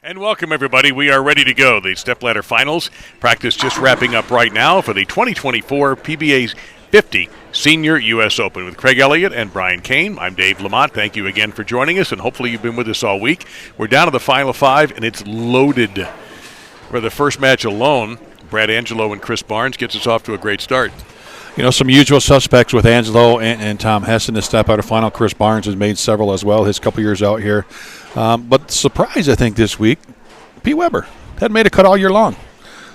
And welcome, everybody. We are ready to go. The Stepladder Finals practice just wrapping up right now for the 2024 PBA 50 Senior U.S. Open with Craig Elliott and Brian Kane. I'm Dave Lamont. Thank you again for joining us, and hopefully you've been with us all week. We're down to the final five, and it's loaded. For the first match alone, Brad Angelo and Chris Barnes gets us off to a great start. You know, some usual suspects with Angelo and Tom Hess in the Stepladder final. Chris Barnes has made several as well his couple years out here. But surprise, I think, this week, Pete Weber hadn't made a cut all year long.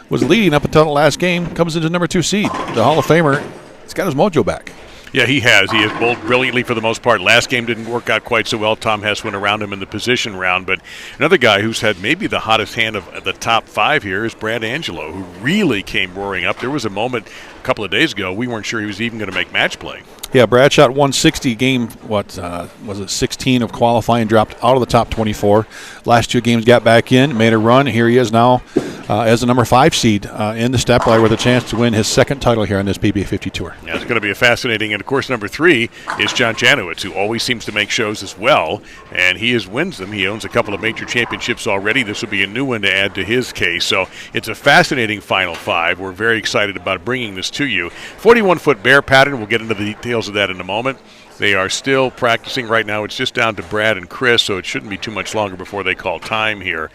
Was leading up until the last game, comes into number 2 seed. The Hall of Famer, he's got his mojo back. Yeah, he has. He has bowled brilliantly for the most part. Last game didn't work out quite so well. Tom Hess went around him in the position round. But another guy who's had maybe the hottest hand of the top 5 here is Brad Angelo, who really came roaring up. There was a moment a couple of days ago we weren't sure he was even going to make match play. Yeah, Brad shot 160 game, was it 16 of qualifying, dropped out of the top 24. Last 2 games got back in, made a run. Here he is now as the number 5 seed in the Stepladder with a chance to win his second title here on this PBA 50 Tour. Yeah, it's going to be a fascinating. And, of course, number 3 is John Janawicz, who always seems to make shows as well. And he wins them. He owns a couple of major championships already. This will be a new one to add to his case. So it's a fascinating final 5. We're very excited about bringing this to you. 41-foot bear pattern. We'll get into the details of that in a moment. They are still practicing right now. It's just down to Brad and Chris, so it shouldn't be too much longer before they call time here.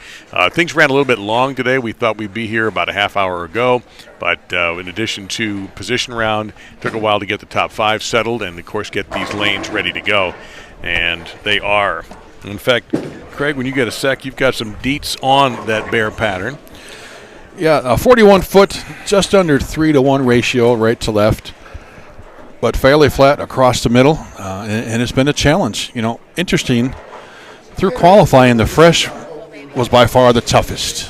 Things ran a little bit long today. We thought we'd be here about a half hour ago, but in addition to position round, it took a while to get the top 5 settled and, of course, get these lanes ready to go. And they are. In fact, Craig, when you get a sec, you've got some deets on that bear pattern. Yeah, a 41-foot, just under 3-to-1 ratio right to left, but fairly flat across the middle, and it's been a challenge. You know, interesting, through qualifying, the fresh was by far the toughest.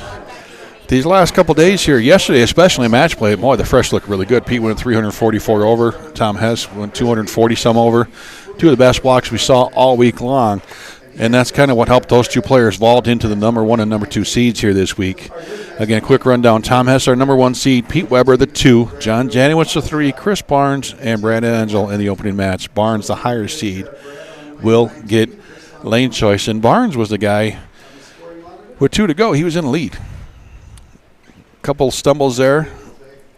These last couple days here, yesterday especially in match play, boy, the fresh looked really good. Pete went 344 over. Tom Hess went 240-some over. 2 of the best blocks we saw all week long. And that's kind of what helped those 2 players vault into the number 1 and number 2 seeds here this week. Again, quick rundown. Tom Hess, our number 1 seed. Pete Weber, the 2. John Janawicz, the 3. Chris Barnes and Brad Angelo in the opening match. Barnes, the higher seed, will get lane choice. And Barnes was the guy with 2 to go. He was in the lead. Couple stumbles there.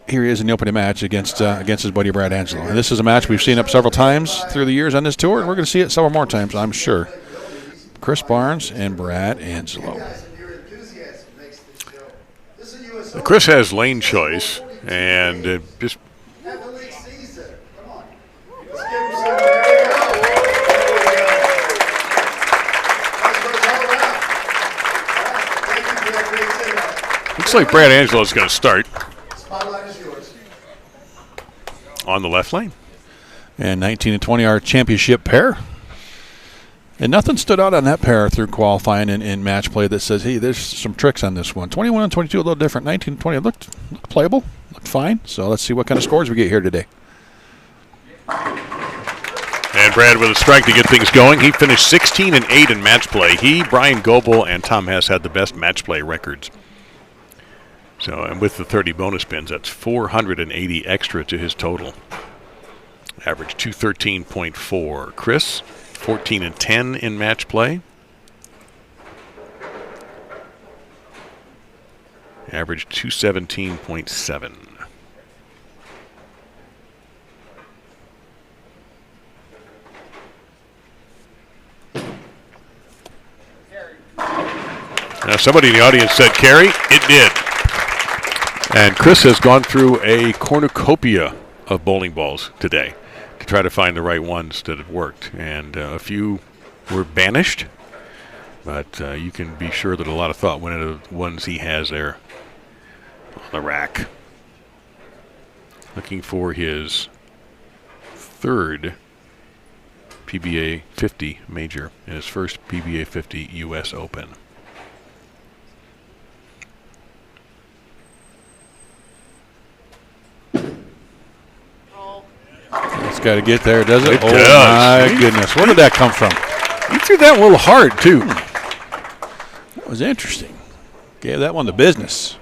Here he is in the opening match against his buddy Brad Angelo. And this is a match we've seen up several times through the years on this tour, and we're going to see it several more times, I'm sure. Chris Barnes and Brad Angelo. Chris has lane choice, and just looks like Brad Angelo is going to start on the left lane. And 19 and 20 our championship pair. And nothing stood out on that pair through qualifying and match play that says, hey, there's some tricks on this one. 21 and 22, a little different. 19 and 20 looked playable, looked fine. So let's see what kind of scores we get here today. And Brad with a strike to get things going. He finished 16 and 8 in match play. He, Brian Goebel, and Tom Hess had the best match play records. So, and with the 30 bonus spins, that's 480 extra to his total. Average 213.4. Chris, 14 and 10 in match play. Average 217.7. Now somebody in the audience said carry. It did. And Chris has gone through a cornucopia of bowling balls today to try to find the right ones that have worked. And a few were banished, but you can be sure that a lot of thought went into the ones he has there on the rack. Looking for his 3rd PBA 50 major and his first PBA 50 U.S. Open. It's got to get there, does it? It does. My goodness. Where did that come from? He threw that a little hard, too. That was interesting. Gave that one the business.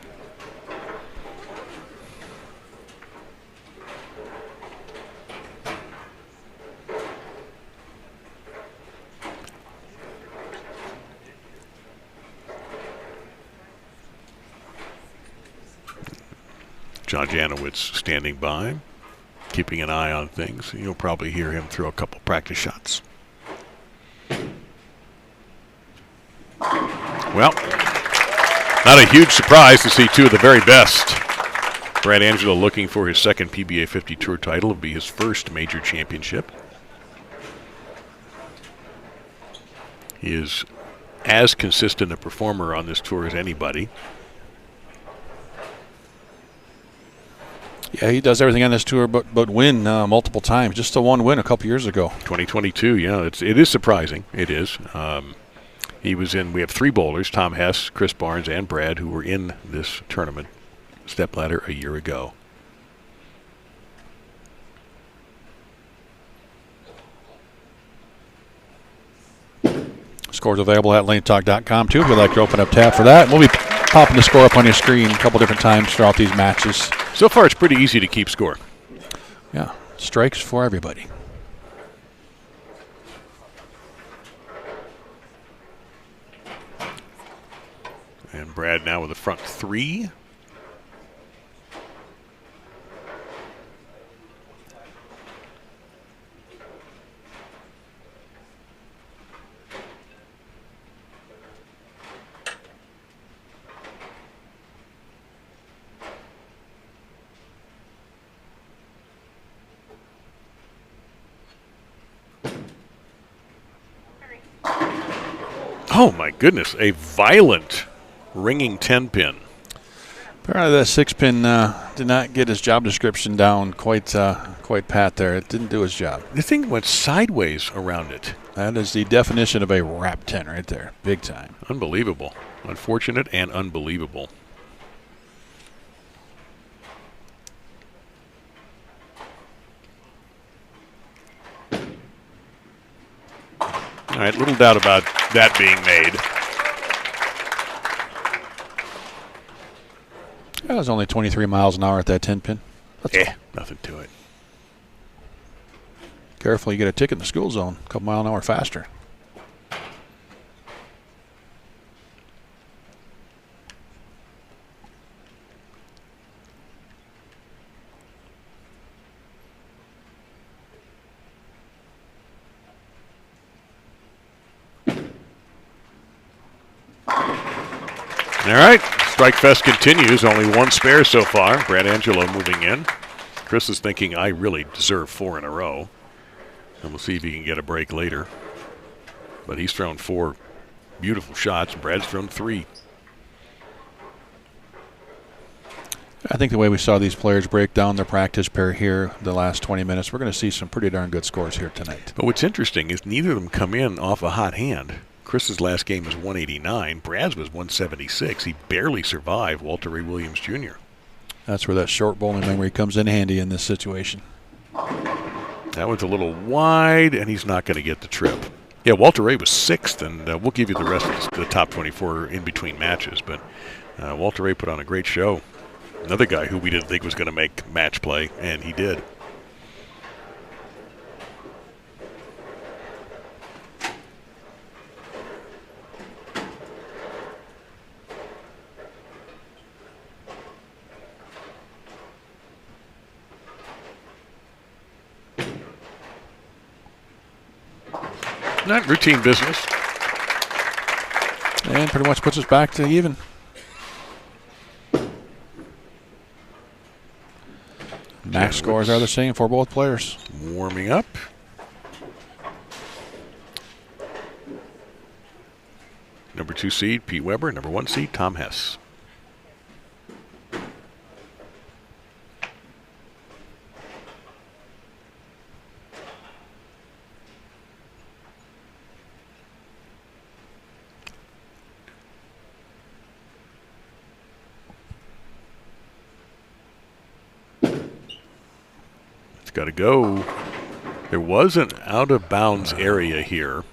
John Janawicz standing by, keeping an eye on things. You'll probably hear him throw a couple practice shots. Well, not a huge surprise to see two of the very best. Brad Angelo looking for his second PBA 50 Tour title. It'll be his first major championship. He is as consistent a performer on this tour as anybody. Yeah, he does everything on this tour but win multiple times. Just the one win a couple years ago. 2022, yeah, it is surprising. It is. We have three bowlers, Tom Hess, Chris Barnes, and Brad, who were in this tournament, Stepladder, a year ago. Scores available at lanetalk.com, too, if you'd like to open up tab for that. We'll be popping the score up on your screen a couple different times throughout these matches. So far, it's pretty easy to keep score. Yeah, strikes for everybody. And Brad now with the front three. Oh my goodness, a violent ringing 10-pin. Apparently that 6-pin did not get his job description down quite pat there. It didn't do his job. The thing went sideways around it. That is the definition of a wrap 10 right there. Big time. Unbelievable. Unfortunate and unbelievable. All right, little doubt about that being made. That was only 23 miles an hour at that 10-pin. Nothing to it. Careful, you get a ticket in the school zone. A couple miles an hour faster. All right, Strike Fest continues. Only one spare so far. Brad Angelo moving in. Chris is thinking, I really deserve 4 in a row. And we'll see if he can get a break later. But he's thrown 4 beautiful shots. Brad's thrown 3. I think the way we saw these players break down their practice pair here the last 20 minutes, we're going to see some pretty darn good scores here tonight. But what's interesting is neither of them come in off a hot hand. Chris's last game was 189. Brad's was 176. He barely survived Walter Ray Williams Jr. That's where that short bowling memory comes in handy in this situation. That one's a little wide, and he's not going to get the trip. Yeah, Walter Ray was 6th, and we'll give you the rest of the top 24 in between matches. But Walter Ray put on a great show. Another guy who we didn't think was going to make match play, and he did. Not routine business. And pretty much puts us back to even. Max scores are the same for both players. Warming up. Number 2 seed, Pete Weber. Number 1 seed, Tom Hess. Got to go. There was an out-of-bounds area here,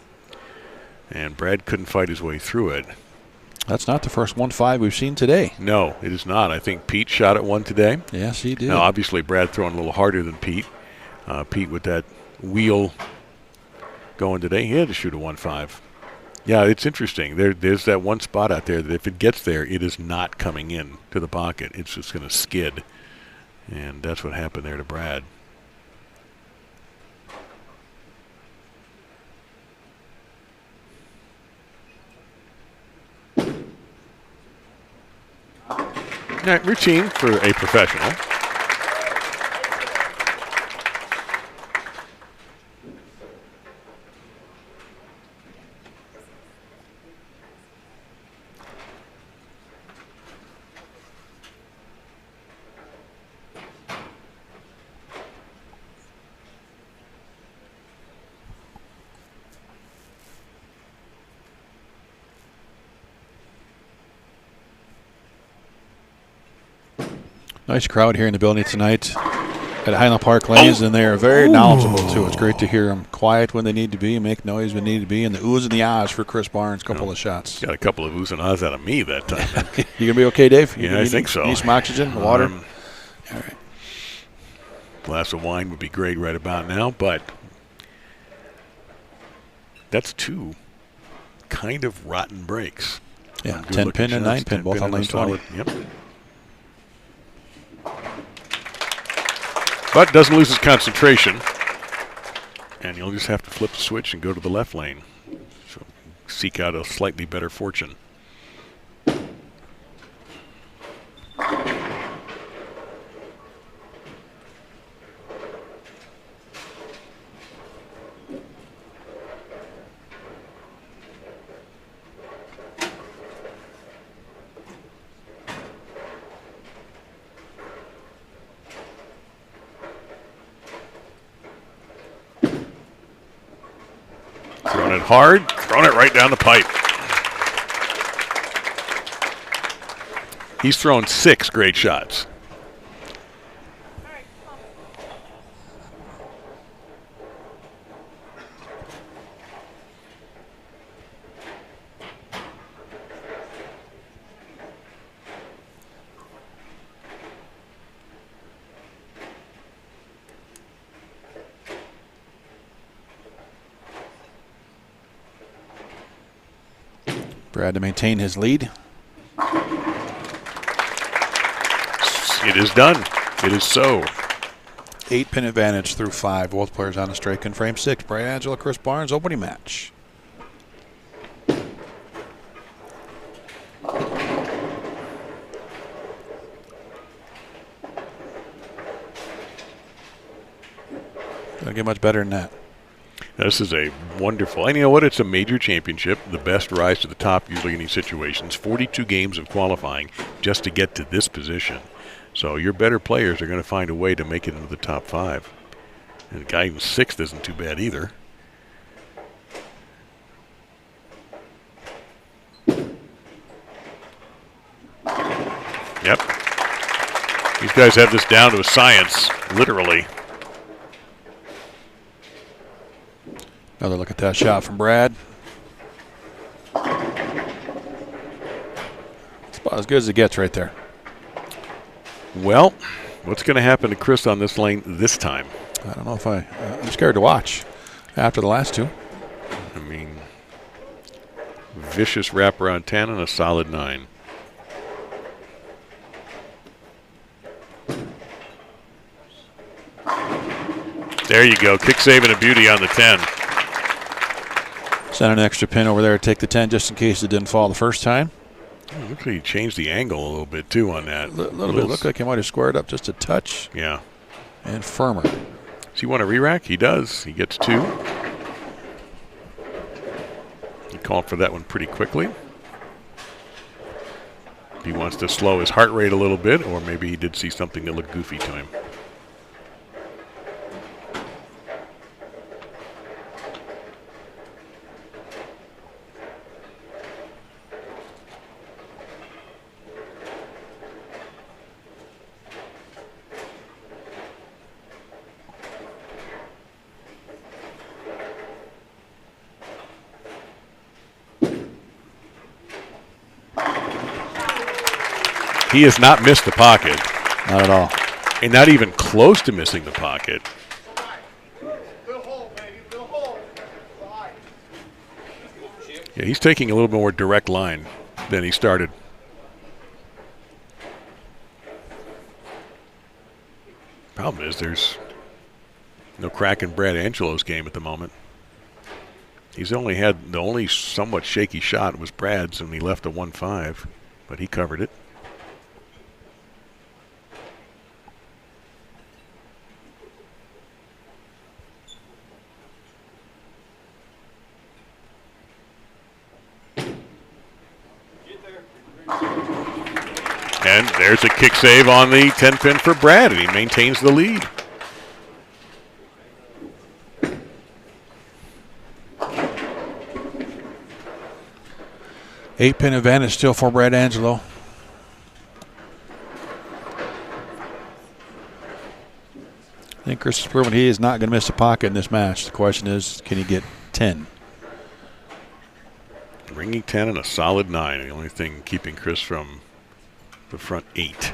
and Brad couldn't fight his way through it. That's not the first 1-5 we've seen today. No, it is not. I think Pete shot at one today. Yes, he did. Now, obviously, Brad throwing a little harder than Pete. Pete with that wheel going today, he had to shoot a 1-5. Yeah, it's interesting. There's that one spot out there that if it gets there, it is not coming in to the pocket. It's just going to skid. And that's what happened there to Brad. Routine for a professional. Nice crowd here in the building tonight at Highland Park Lanes, and they are very knowledgeable, too. It's great to hear them quiet when they need to be, make noise when they need to be, and the oohs and the ahs for Chris Barnes, couple of shots. Got a couple of oohs and ahs out of me that time. You going to be okay, Dave? Yeah, I think so. Need some oxygen, water? All right. Glass of wine would be great right about now, but that's 2 kind of rotten breaks. Yeah, 10-pin and 9-pin, both on lane 20. Yep. But doesn't lose his concentration. And you'll just have to flip the switch and go to the left lane. So seek out a slightly better fortune. Throwing it hard, throwing it right down the pipe. He's thrown 6 great shots. Brad to maintain his lead. It is done. It is so. 8-pin advantage through 5. Both players on the strike in frame 6. Brad Angelo, Chris Barnes, opening match. Doesn't get much better than that. This is a wonderful, and you know what? It's a major championship. The best rise to the top usually in these situations. 42 games of qualifying just to get to this position. So your better players are going to find a way to make it into the top 5. And the guy in 6th isn't too bad either. Yep. These guys have this down to a science, literally. Another look at that shot from Brad. It's about as good as it gets right there. Well, what's going to happen to Chris on this lane this time? I don't know if I'm scared to watch after the last 2. I mean, vicious wraparound 10 and a solid 9. There you go. Kick save and a beauty on the 10. Send an extra pin over there to take the 10 just in case it didn't fall the first time. Oh, looks like he changed the angle a little bit, too, on that. A little bit. Looked like he might have squared up just a touch. Yeah. And firmer. Does he want a re-rack? He does. He gets 2. He called for that one pretty quickly. He wants to slow his heart rate a little bit, or maybe he did see something that looked goofy to him. He has not missed the pocket. Not at all. And not even close to missing the pocket. Yeah, he's taking a little more direct line than he started. Problem is there's no crack in Brad Angelo's game at the moment. He's only had the only somewhat shaky shot was Brad's, and he left a 1-5, but he covered it. And there's a kick save on the 10-pin for Brad, and he maintains the lead. Eight-pin advantage still for Brad Angelo. I think Chris has proven he is not going to miss a pocket in this match. The question is, can he get 10? Ringing 10 and a solid 9. The only thing keeping Chris from the front 8.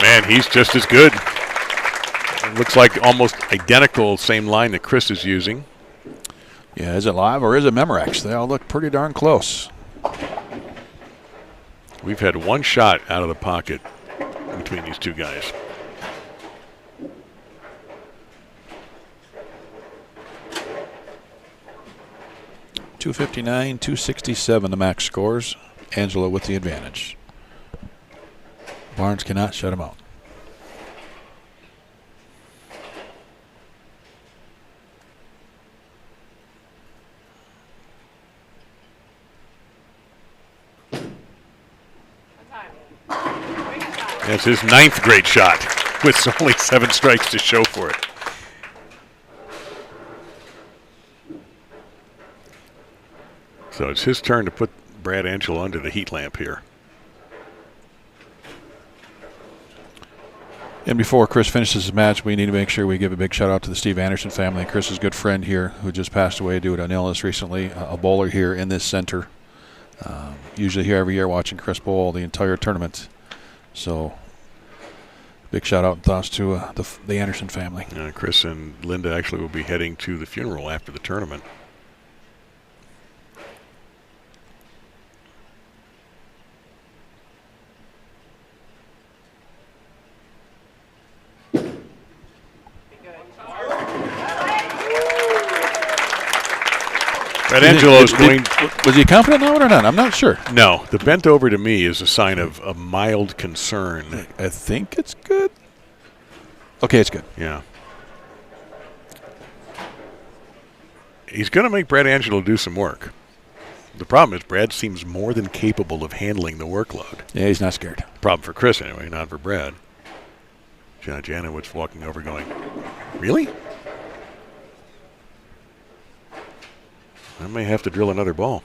Man, he's just as good. Looks like almost identical, same line that Chris is using. Yeah, is it live or is it Memorex? They all look pretty darn close. We've had one shot out of the pocket between these two guys. .259, .267 the max scores. Angelo with the advantage. Barnes cannot shut him out. That's his 9th great shot with only 7 strikes to show for it. So it's his turn to put Brad Angelo under the heat lamp here. And before Chris finishes his match, we need to make sure we give a big shout out to the Steve Anderson family. Chris's good friend here who just passed away due to an illness recently, a bowler here in this center. Usually here every year watching Chris bowl the entire tournament. So big shout out and thoughts to the Anderson family. Chris and Linda actually will be heading to the funeral after the tournament. Brad Angelo's going. Was he confident now or not? I'm not sure. No, the bent over to me is a sign of a mild concern. I think it's good. Okay, it's good. Yeah. He's going to make Brad Angelo do some work. The problem is Brad seems more than capable of handling the workload. Yeah, he's not scared. Problem for Chris anyway, not for Brad. John Janawicz walking over going, really? I may have to drill another ball.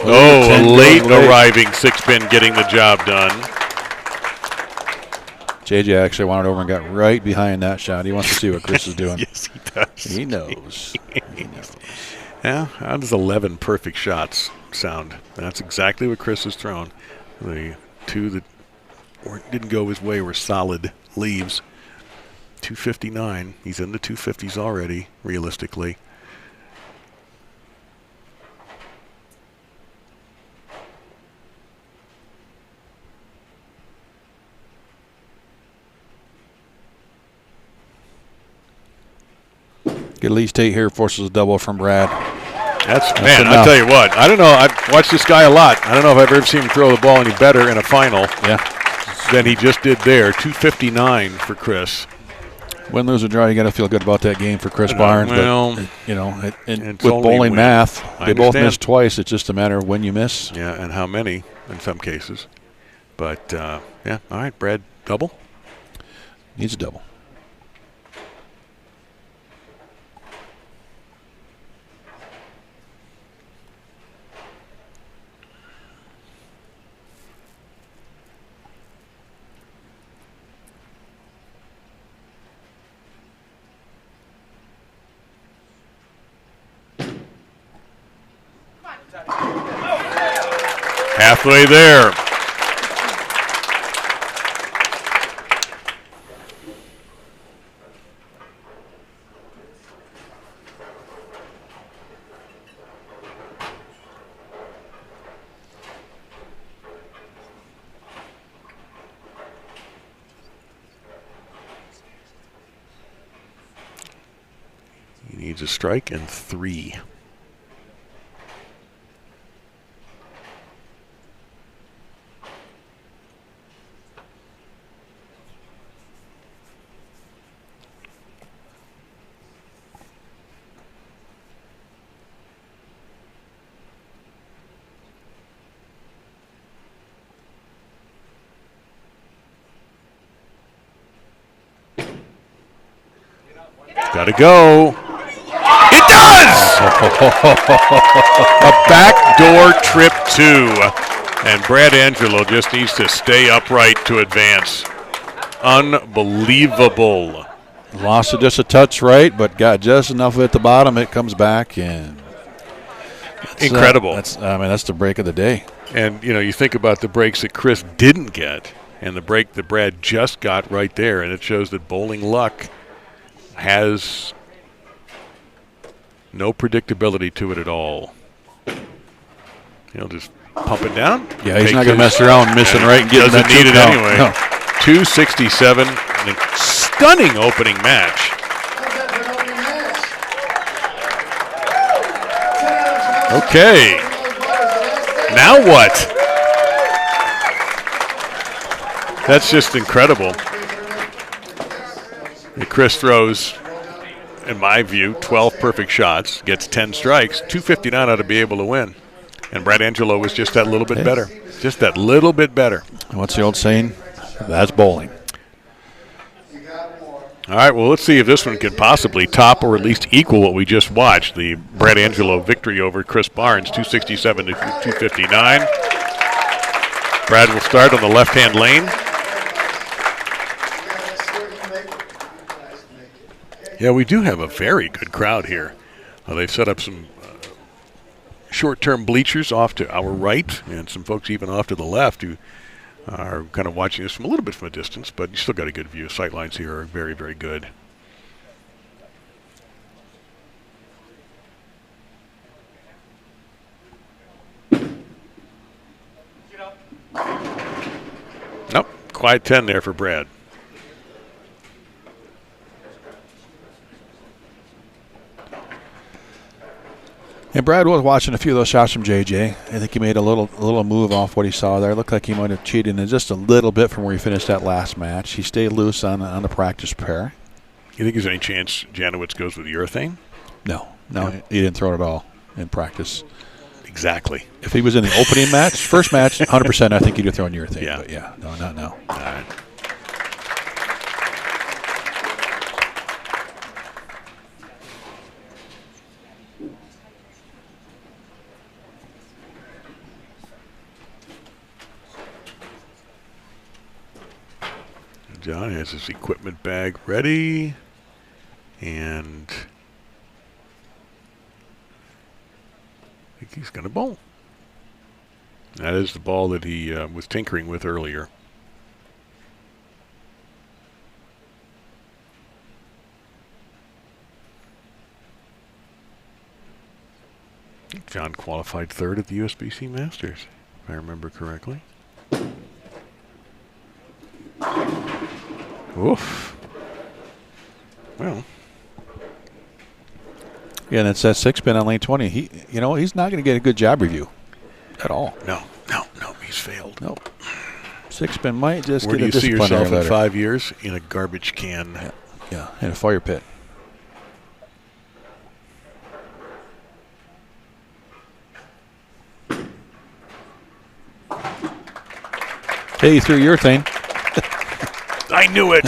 Oh, a late arriving 6-pin getting the job done. JJ actually wanted over and got right behind that shot. He wants to see what Chris is doing. Yes, he does. He knows. He knows. Yeah, how does 11 perfect shots sound? That's exactly what Chris has thrown. The 2 that didn't go his way were solid leaves. 259. He's in the 250s already, realistically. Get at least 8 here, forces a double from Brad. That's man, I'll tell you what. I don't know. I've watched this guy a lot. I don't know if I've ever seen him throw the ball any better in a final than he just did there. 259 for Chris. Win, lose, or draw, you got to feel good about that game for Chris Barnes. Well, but, with bowling math, they both missed twice. It's just a matter of when you miss. Yeah, and how many in some cases. But, yeah, all right, Brad, double? Needs a double. Halfway there. He needs a strike and 3. Gotta go. It does! A backdoor trip 2. And Brad Angelo just needs to stay upright to advance. Unbelievable. Lost it just a touch right, but got just enough of it at the bottom. It comes back and incredible. That's the break of the day. And, you think about the breaks that Chris didn't get and the break that Brad just got right there, and it shows that bowling luck has no predictability to it at all. Just pump it down. Yeah, he's not going to mess around missing right and getting that. Doesn't need it anyway. No. 267, a stunning opening match. Okay. Now what? That's just incredible. Chris throws, in my view, 12 perfect shots, gets 10 strikes, 259 ought to be able to win. And Brad Angelo was just that little bit better. Just that little bit better. What's the old saying? That's bowling. All right, well, let's see if this one can possibly top or at least equal what we just watched. The Brad Angelo victory over Chris Barnes, 267 to 259. Brad will start on the left-hand lane. Yeah, we do have a very good crowd here. They've set up some short-term bleachers off to our right and some folks even off to the left who are kind of watching this from a little bit from a distance, but you still got a good view. Sight lines here are very, very good. Nope, quiet 10 there for Brad. And Brad was watching a few of those shots from JJ. I think he made a little move off what he saw there. It looked like he might have cheated in just a little bit from where he finished that last match. He stayed loose on the practice pair. You think there's any chance Janawicz goes with urethane? No, he didn't throw it at all in practice. Exactly. If he was in the opening match, first match, 100%, I think he'd have thrown urethane. Yeah. But yeah, no, not now. All right. John has his equipment bag ready, and I think he's going to bowl. That is the ball that he was tinkering with earlier. John qualified third at the USBC Masters, if I remember correctly. Oof. Well. Yeah, and it's that 6-pin on lane 20. He's not going to get a good job review at all. No, he's failed. Nope. 6-pin might just Where get a do you see yourself in letter. 5 years? In a garbage can. Yeah. Yeah, in a fire pit. Hey, you threw your thing. I knew it.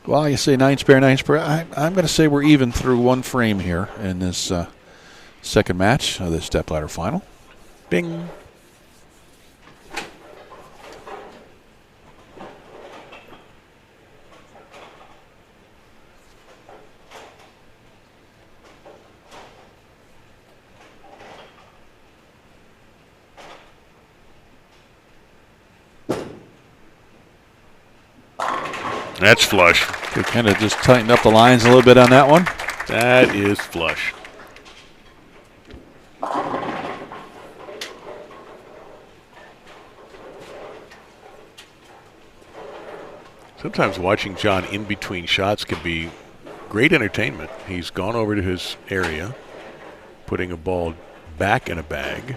Well, you say 9 spare, 9 spare. I'm going to say we're even through one frame here in this second match of the Stepladder final. Bing. That's flush. They kind of just tightened up the lines a little bit on that one. That is flush. Sometimes watching John in between shots can be great entertainment. He's gone over to his area, putting a ball back in a bag,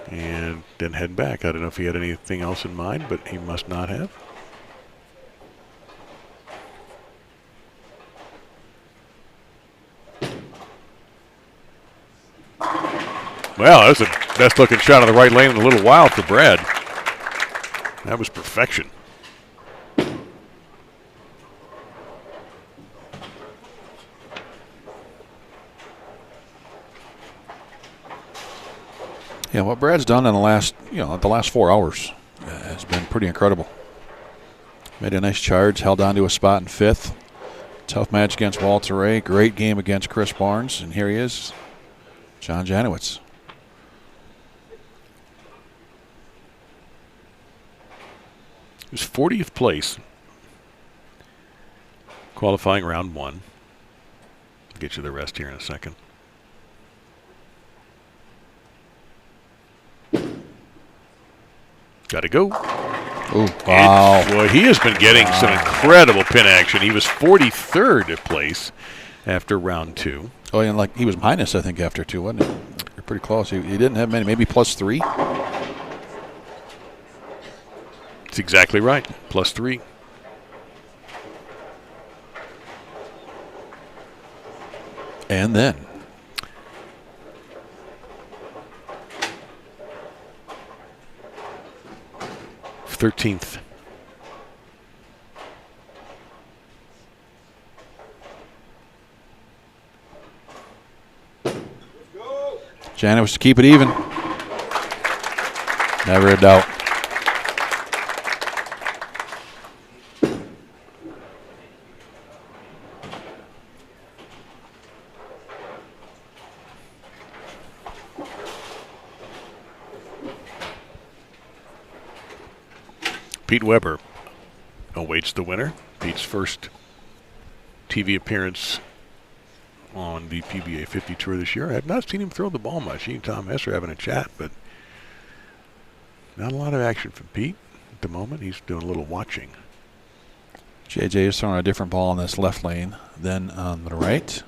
and then head back. I don't know if he had anything else in mind, but he must not have. Well, that was the best looking shot of the right lane in a little while for Brad. That was perfection. Yeah, what Brad's done in the last 4 hours has been pretty incredible. Made a nice charge, held on to a spot in fifth. Tough match against Walter Ray. Great game against Chris Barnes, and here he is, John Janawicz. It was 40th place, qualifying round one. I'll get you the rest here in a second. Got to go. Ooh, wow. Well, he has been getting some incredible pin action. He was 43rd place after round two. Oh, and like he was minus, I think, after two, wasn't he? You're pretty close. He didn't have many, maybe +3. That's exactly right. +3. And then 13th. Janawicz to keep it even. Never a doubt. Pete Weber awaits the winner. Pete's first TV appearance on the PBA 50 Tour this year. I have not seen him throw the ball much. He and Tom Hess are having a chat, but not a lot of action from Pete at the moment. He's doing a little watching. JJ is throwing a different ball in this left lane than on the right.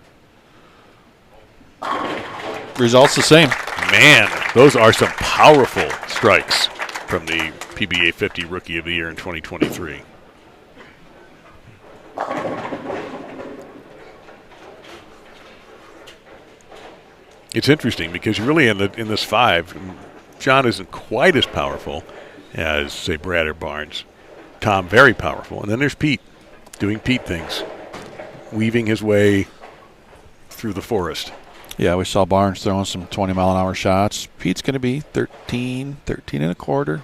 Results the same. Man, those are some powerful strikes from the PBA 50 Rookie of the Year in 2023. It's interesting because really in this five, John isn't quite as powerful as, say, Brad or Barnes. Tom, very powerful. And then there's Pete doing Pete things, weaving his way through the forest. Yeah, we saw Barnes throwing some 20-mile-an-hour shots. Pete's going to be 13 and a quarter.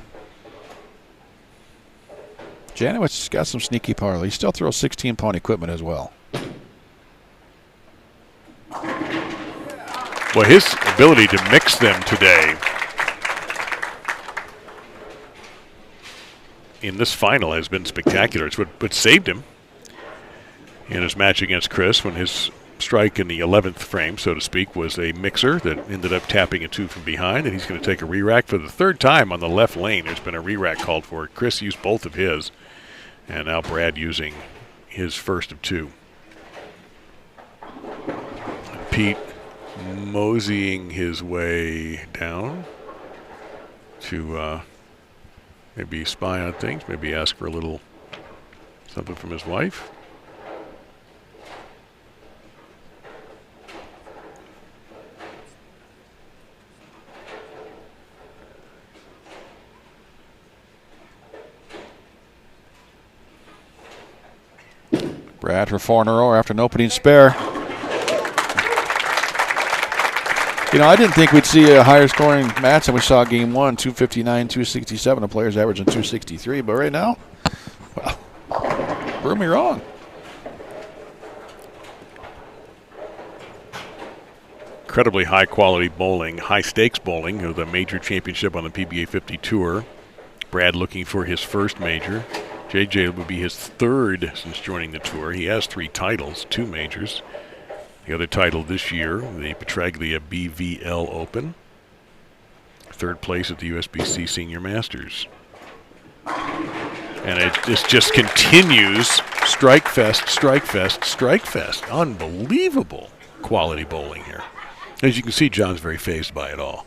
Janawicz got some sneaky power. He still throws 16-pound equipment as well. Well, his ability to mix them today in this final has been spectacular. It's what saved him in his match against Chris when his strike in the 11th frame, so to speak, was a mixer that ended up tapping a two from behind, and he's going to take a re-rack for the third time on the left lane. There's been a re-rack called for. Chris used both of his, and now Brad using his first of two. And Pete moseying his way down. to maybe spy on things, maybe ask for a little something from his wife. Brad for 4 in a row after an opening spare. You know, I didn't think we'd see a higher scoring match than we saw game 1, 259, 267. The players averaging 263, but right now, well, prove me wrong. Incredibly high quality bowling, high stakes bowling of the major championship on the PBA 50 Tour. Brad looking for his first major. JJ would be his third since joining the tour. He has 3 titles, 2 majors. The other title this year, the Petraglia BVL Open. 3rd place at the USBC Senior Masters. And it just continues. Strike fest, strike fest, strike fest. Unbelievable quality bowling here. As you can see, John's very fazed by it all.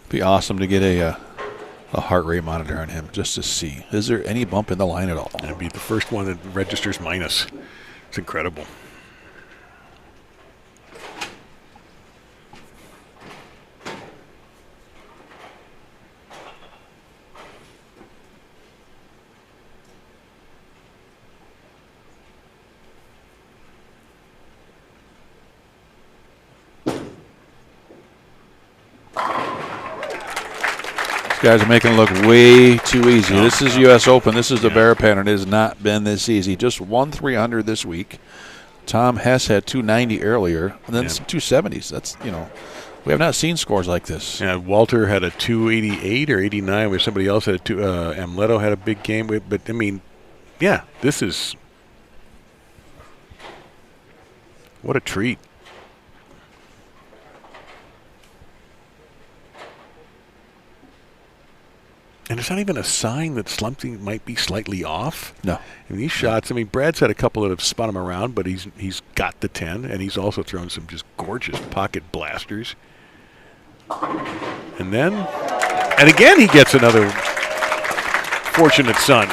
Be awesome to get a heart rate monitor on him just to see. Is there any bump in the line at all? It'd be the first one that registers minus. It's incredible. Guys are making it look way too easy. This is U.S. Open. This is the bear pattern. It has not been this easy. Just 1-300 this week. Tom Hess had 290 earlier, and then some 270s. That's, you know, we have not seen scores like this. Yeah, Walter had a 288 or 89, where somebody else had a Amleto had a big game. But I mean, yeah, this is what a treat. And it's not even a sign that something might be slightly off. No. And these shots, I mean, Brad's had a couple that have spun him around, but he's got the 10, and he's also thrown some just gorgeous pocket blasters. And again, he gets another fortunate son.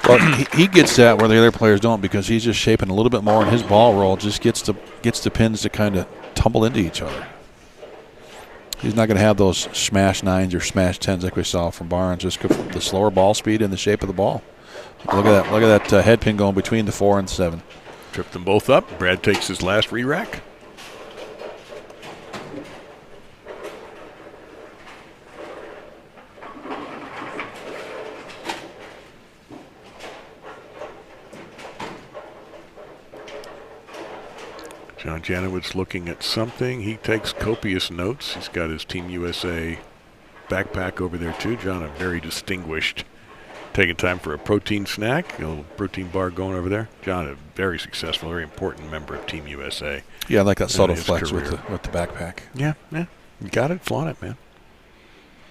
Well, he gets that where the other players don't, because he's just shaping a little bit more, and his ball roll just gets the pins to kind of tumble into each other. He's not going to have those smash 9s or smash 10s like we saw from Barnes, just the slower ball speed and the shape of the ball. Look at that head pin going between the 4 and 7. Tripped them both up. Brad takes his last re-rack. John Janawicz looking at something. He takes copious notes. He's got his Team USA backpack over there too. John, a very distinguished, taking time for a protein snack, a little protein bar going over there. John, a very successful, very important member of Team USA. Yeah, I like that subtle flex with the backpack. Yeah. You got it. Flaunt it, man.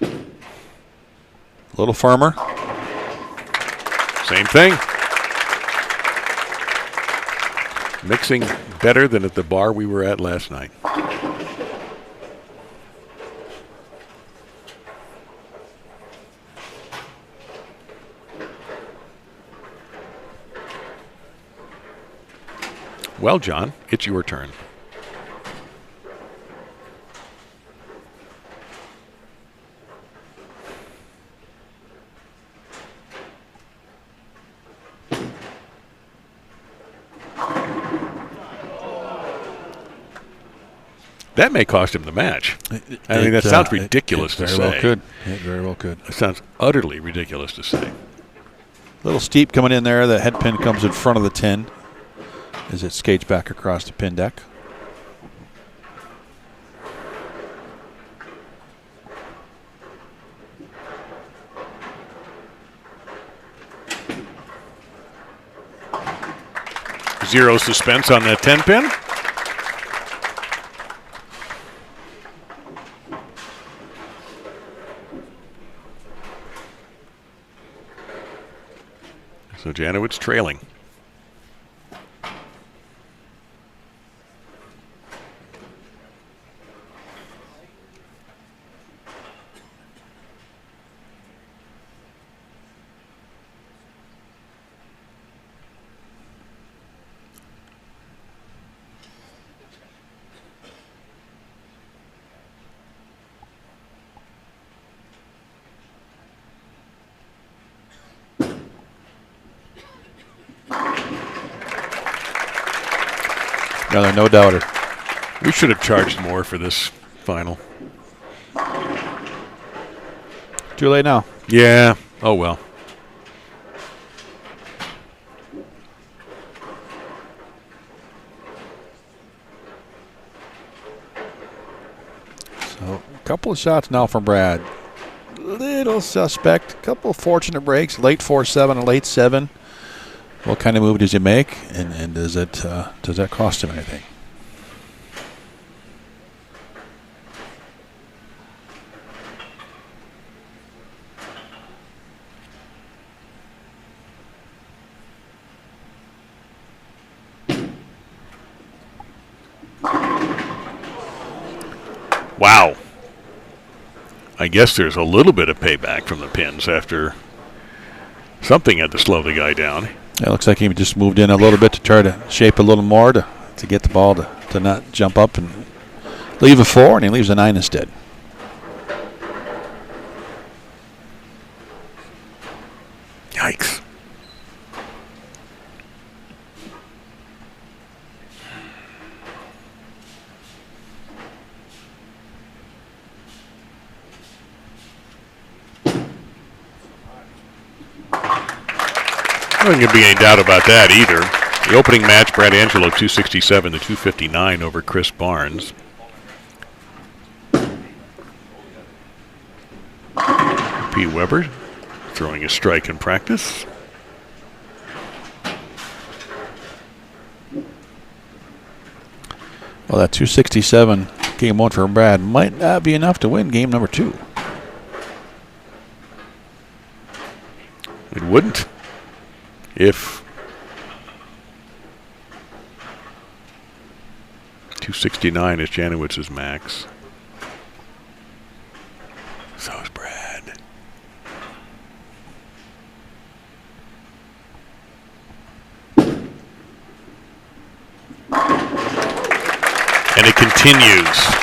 A little firmer. Same thing. Mixing better than at the bar we were at last night. Well, John, it's your turn. That may cost him the match. I mean, that sounds ridiculous to say. It very well could. It sounds utterly ridiculous to say. A little steep coming in there. The head pin comes in front of the 10 as it skates back across the pin deck. Zero suspense on that 10 pin. So Janawicz trailing. No doubter. We should have charged more for this final. Too late now. Yeah. Oh, well. So, a couple of shots now from Brad. Little suspect. A couple of fortunate breaks. Late 4-7 and late 7. What kind of move does he make? And does that cost him anything? Wow. I guess there's a little bit of payback from the pins after something had to slow the guy down. It looks like he just moved in a little bit to try to shape a little more to get the ball to not jump up and leave a 4, and he leaves a 9 instead. Yikes. There wouldn't be any doubt about that either. The opening match, Brad Angelo 267 to 259 over Chris Barnes. P. Weber throwing a strike in practice. Well, that 267 game 1 for Brad might not be enough to win game number 2. It wouldn't. If 269 is Janowicz's max. So is Brad. And it continues.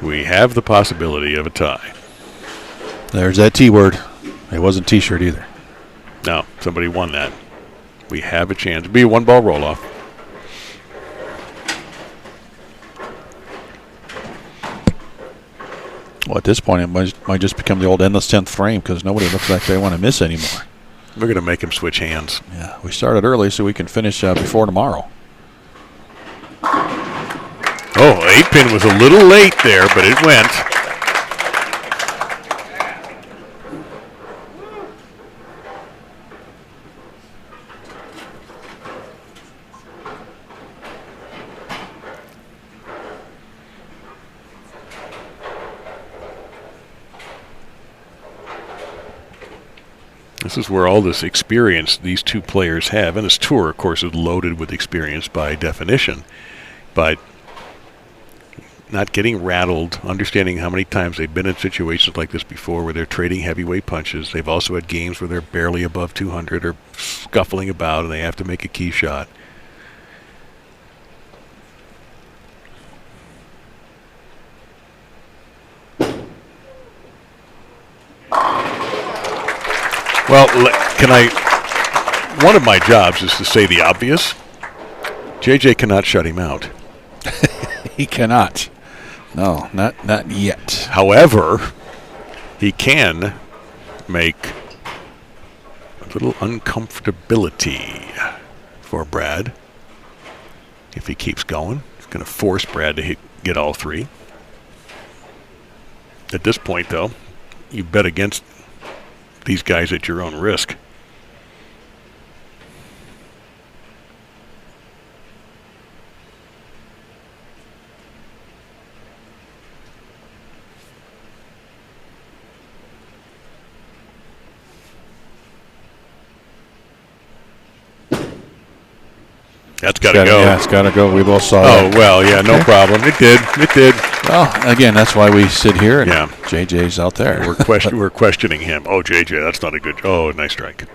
We have the possibility of a tie. There's that T word. It wasn't T-shirt either. No, somebody won that. We have a chance. It'll be a one-ball roll-off. Well, at this point, it might just become the old endless 10th frame because nobody looks like they want to miss anymore. We're going to make him switch hands. Yeah, we started early so we can finish before tomorrow. Oh, 8-pin was a little late there, but it went. This is where all this experience these two players have, and this tour, of course, is loaded with experience by definition. But not getting rattled, understanding how many times they've been in situations like this before where they're trading heavyweight punches. They've also had games where they're barely above 200 or scuffling about and they have to make a key shot. Well, one of my jobs is to say the obvious. JJ cannot shut him out. He cannot. No, not yet. However, he can make a little uncomfortability for Brad. If he keeps going, he's going to force Brad to get all three. At this point, though, you bet against these guys at your own risk. That's got to go. Yeah, it's got to go. We both saw that. Oh, well, yeah, no problem. It did. Well, again, that's why we sit here and JJ's out there. We're questioning him. Oh, JJ, that's not a good... Oh, nice strike.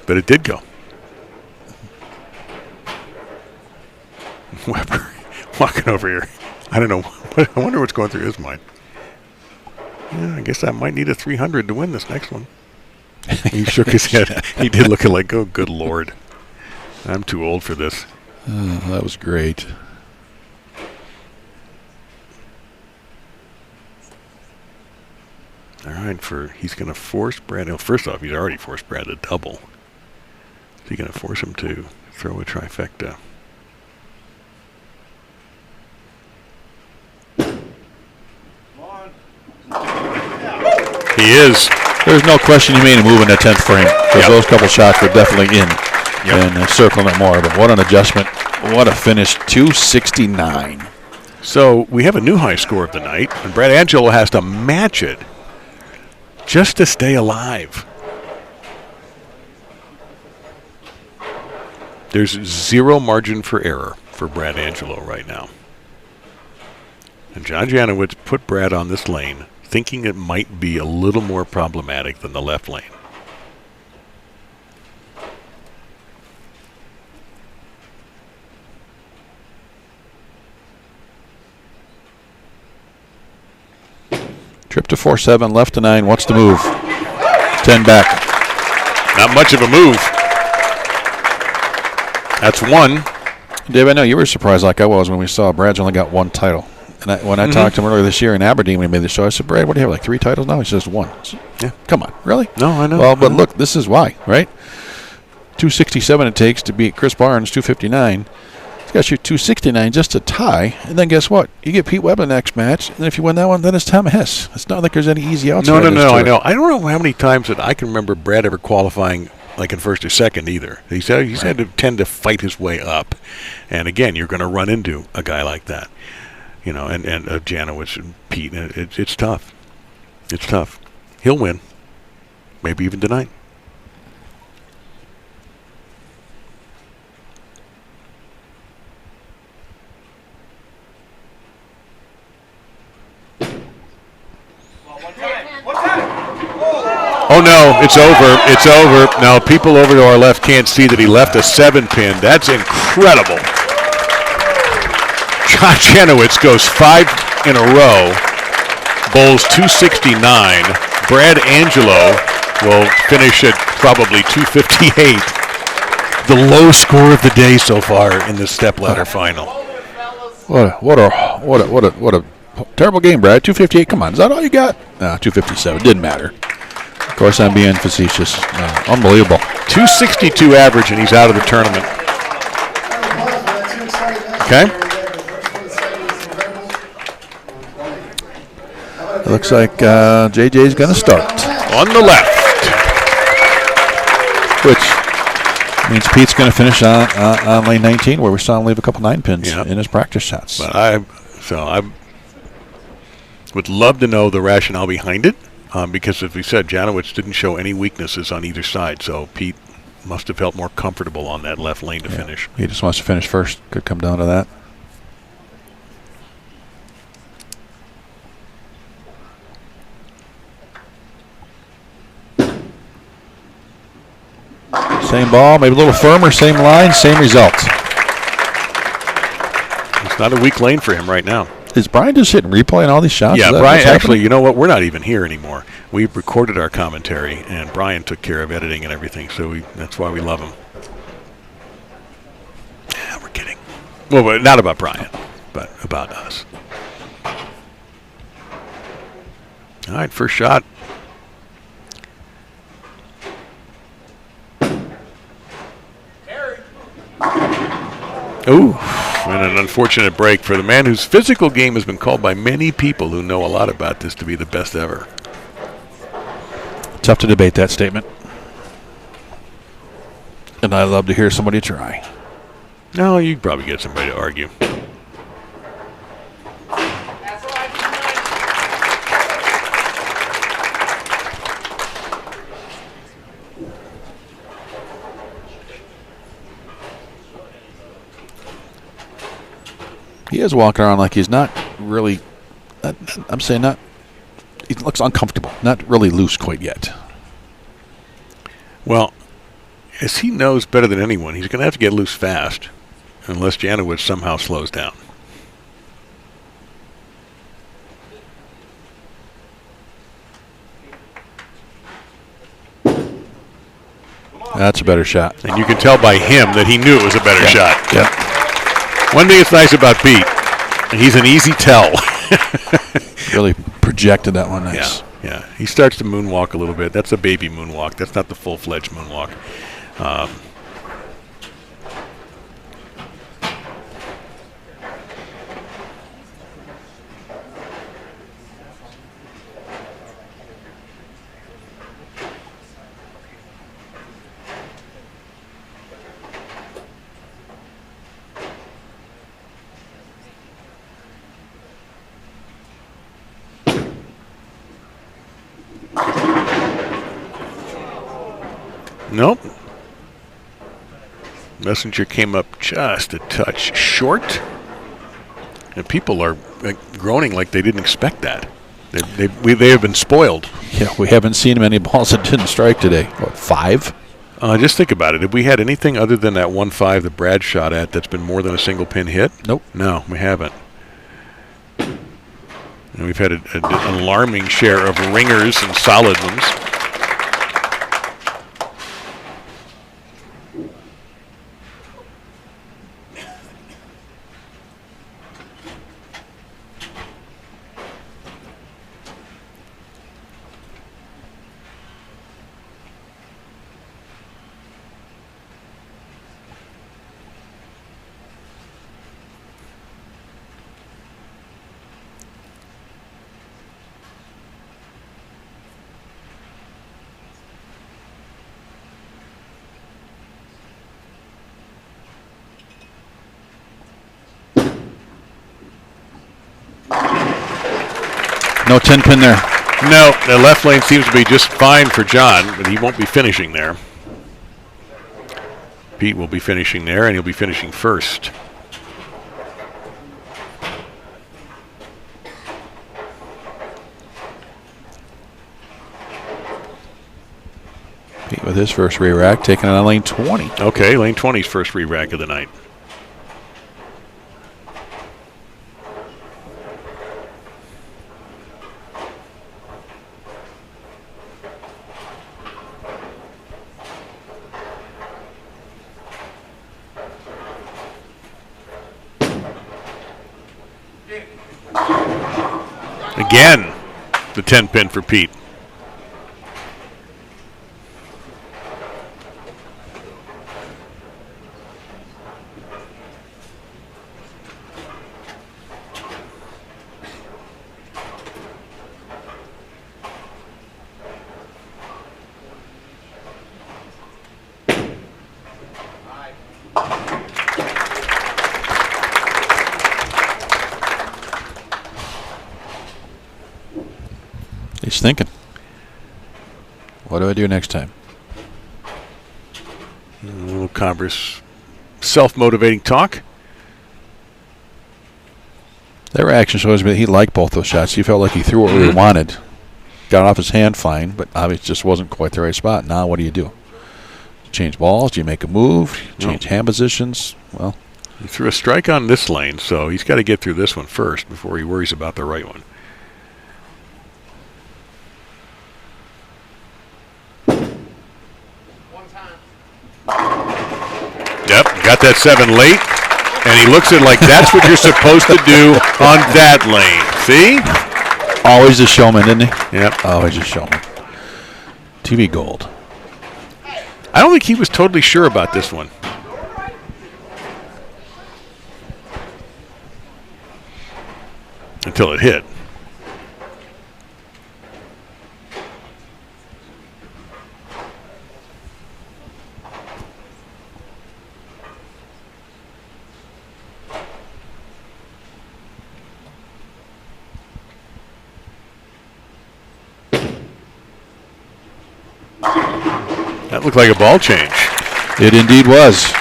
But it did go. Weber walking over here. I don't know. I wonder what's going through his mind. Yeah, I guess I might need a 300 to win this next one. He shook his head. He did look like, oh, good Lord. I'm too old for this. Oh, that was great. All right, he's going to force Brad. Well, first off, he's already forced Brad to double. Is he going to force him to throw a trifecta? He is. There's no question he made a move in that 10th frame, because those couple shots were definitely in and circling it more. But what an adjustment. What a finish. 269. So we have a new high score of the night, and Brad Angelo has to match it just to stay alive. There's zero margin for error for Brad Angelo right now. And John Janawicz put Brad on this lane thinking it might be a little more problematic than the left lane. Trip to 4-7, left to 9. What's the move? 10 back. Not much of a move. That's one. Dave, I know you were surprised like I was when we saw Brad's only got one title. And when I talked to him earlier this year in Aberdeen when he made the show, I said, Brad, what do you have, like 3 titles now? He says 1. Yeah. Come on, really? No, I know. Well, but look, this is why, right? 267 it takes to beat Chris Barnes, 259. He's got you 269 just to tie. And then guess what? You get Pete Webb in the next match. And if you win that one, then it's Tom Hess. It's not like there's any easy outs. No, I know. I don't know how many times that I can remember Brad ever qualifying like in first or second either. He's had to tend to fight his way up. And again, you're going to run into a guy like that. You know, and Janawicz and Pete. And it's tough. It's tough. He'll win. Maybe even tonight. Oh, no, it's over. It's over. Now, people over to our left can't see that he left a 7-pin. That's incredible. John Janawicz goes 5 in a row, bowls 269. Brad Angelo will finish at probably 258. The low score of the day so far in the Stepladder final. What a terrible game, Brad. 258. Come on, is that all you got? 257. Didn't matter. Of course, I'm being facetious. Unbelievable. 262 average, and he's out of the tournament. Okay. It looks like JJ's going to start. On the left. Which means Pete's going to finish on lane 19, where we saw him leave a couple 9-pins in his practice shots. But I would love to know the rationale behind it, because as we said, Janawicz didn't show any weaknesses on either side, so Pete must have felt more comfortable on that left lane to finish. He just wants to finish first. Could come down to that. Same ball, maybe a little firmer, same line, same result. It's not a weak lane for him right now. Is Brian just hitting replay on all these shots? Yeah, Brian, actually, you know what? We're not even here anymore. We've recorded our commentary, and Brian took care of editing and everything, so that's why we love him. Yeah, we're kidding. Well, but not about Brian, but about us. All right, first shot. Ooh, and an unfortunate break for the man whose physical game has been called by many people who know a lot about this to be the best ever. Tough to debate that statement. And I love to hear somebody try. No, you'd probably get somebody to argue. He is walking around like he's not really, I'm saying not, he looks uncomfortable, not really loose quite yet. Well, as he knows better than anyone, he's going to have to get loose fast. unless Janawicz somehow slows down. That's a better shot. And you can tell by him that he knew it was a better shot. Yeah. One thing that's nice about Pete, he's an easy tell. Really projected that one nice. Yeah. He starts to moonwalk a little bit. That's a baby moonwalk. That's not the full-fledged moonwalk. Nope. Messenger came up just a touch short. And people are groaning like they didn't expect that. They have been spoiled. Yeah, we haven't seen many balls that didn't strike today. What, 5? Just think about it. Have we had anything other than that 1-5 that Brad shot at that's been more than a single pin hit? Nope. No, we haven't. And we've had an alarming share of ringers and solid ones. No 10-pin there. No, the left lane seems to be just fine for John, but he won't be finishing there. Pete will be finishing there, and he'll be finishing first. Pete with his first re-rack, taking it on lane 20. Okay, lane 20's first re-rack of the night. Again, the 10-pin for Pete. He's thinking, what do I do next time? A little converse, self-motivating talk. That reaction shows me that he liked both those shots. He felt like he threw what he wanted. Got off his hand fine, but obviously just wasn't quite the right spot. Now what do? Change balls? Do you make a move? Change hand positions? Well, he threw a strike on this lane, so he's got to get through this one first before he worries about the right one. Yep, got that 7 late, and he looks at it like that's what you're supposed to do on that lane. See? Always a showman, isn't he? Yep. Always a showman. TV Gold. I don't think he was totally sure about this one. Until it hit. That looked like a ball change. It indeed was.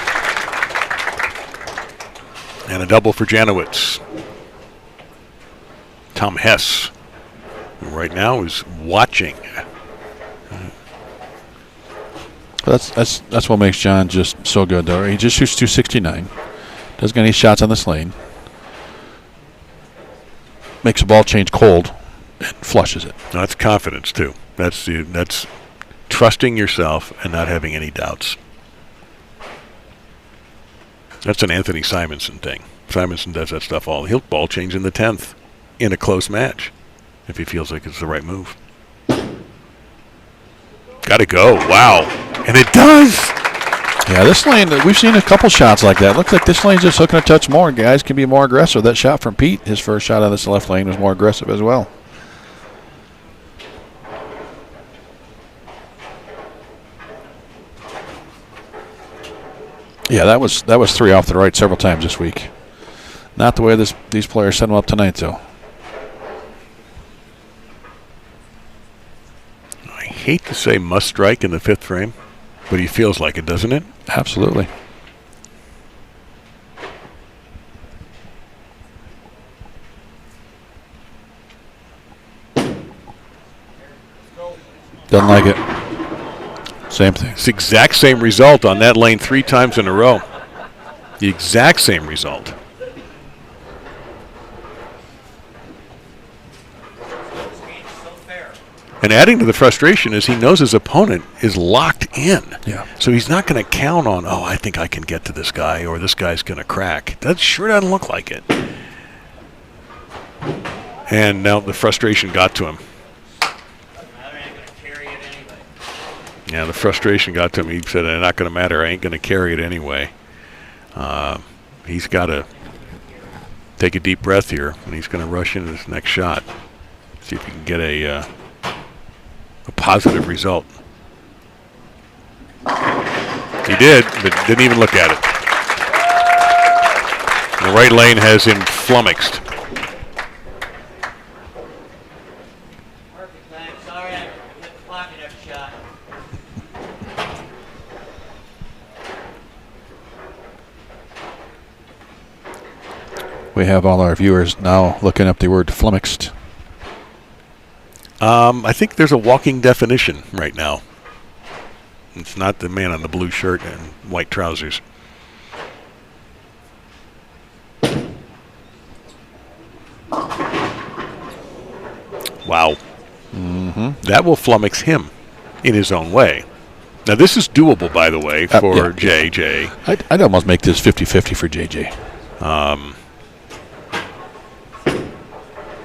And a double for Janawicz. Tom Hess, who right now is watching. That's what makes John just so good, though. He just shoots 269. Doesn't get any shots on this lane. Makes the ball change cold and flushes it. That's confidence, too. That's trusting yourself and not having any doubts. That's an Anthony Simonson thing. Simonson does that stuff all. He'll ball change in the 10th in a close match if he feels like it's the right move. Got to go. Wow. And it does. Yeah, this lane, we've seen a couple shots like that. Looks like this lane's just hooking a touch more. Guys can be more aggressive. That shot from Pete, his first shot on this left lane, was more aggressive as well. Yeah, that was 3 off the right several times this week. Not the way these players set them up tonight, though. I hate to say must strike in the 5th frame, but he feels like it, doesn't it? Absolutely. Doesn't like it. Same thing. It's the exact same result on that lane 3 times in a row. The exact same result. And adding to the frustration is he knows his opponent is locked in. Yeah. So he's not going to count on, I think I can get to this guy or this guy's going to crack. That sure doesn't look like it. And now the frustration got to him. Yeah, the frustration got to him. He said, it's not going to matter. I ain't going to carry it anyway. He's got to take a deep breath here, and he's going to rush into this next shot. See if he can get a positive result. He did, but didn't even look at it. The right lane has him flummoxed. Perfect, man. Sorry, I hit the pocket every shot. We have all our viewers now looking up the word flummoxed. I think there's a walking definition right now. It's not the man on the blue shirt and white trousers. Wow. Mm-hmm. That will flummox him in his own way. Now, this is doable, by the way, for JJ. I'd almost make this 50-50 for JJ.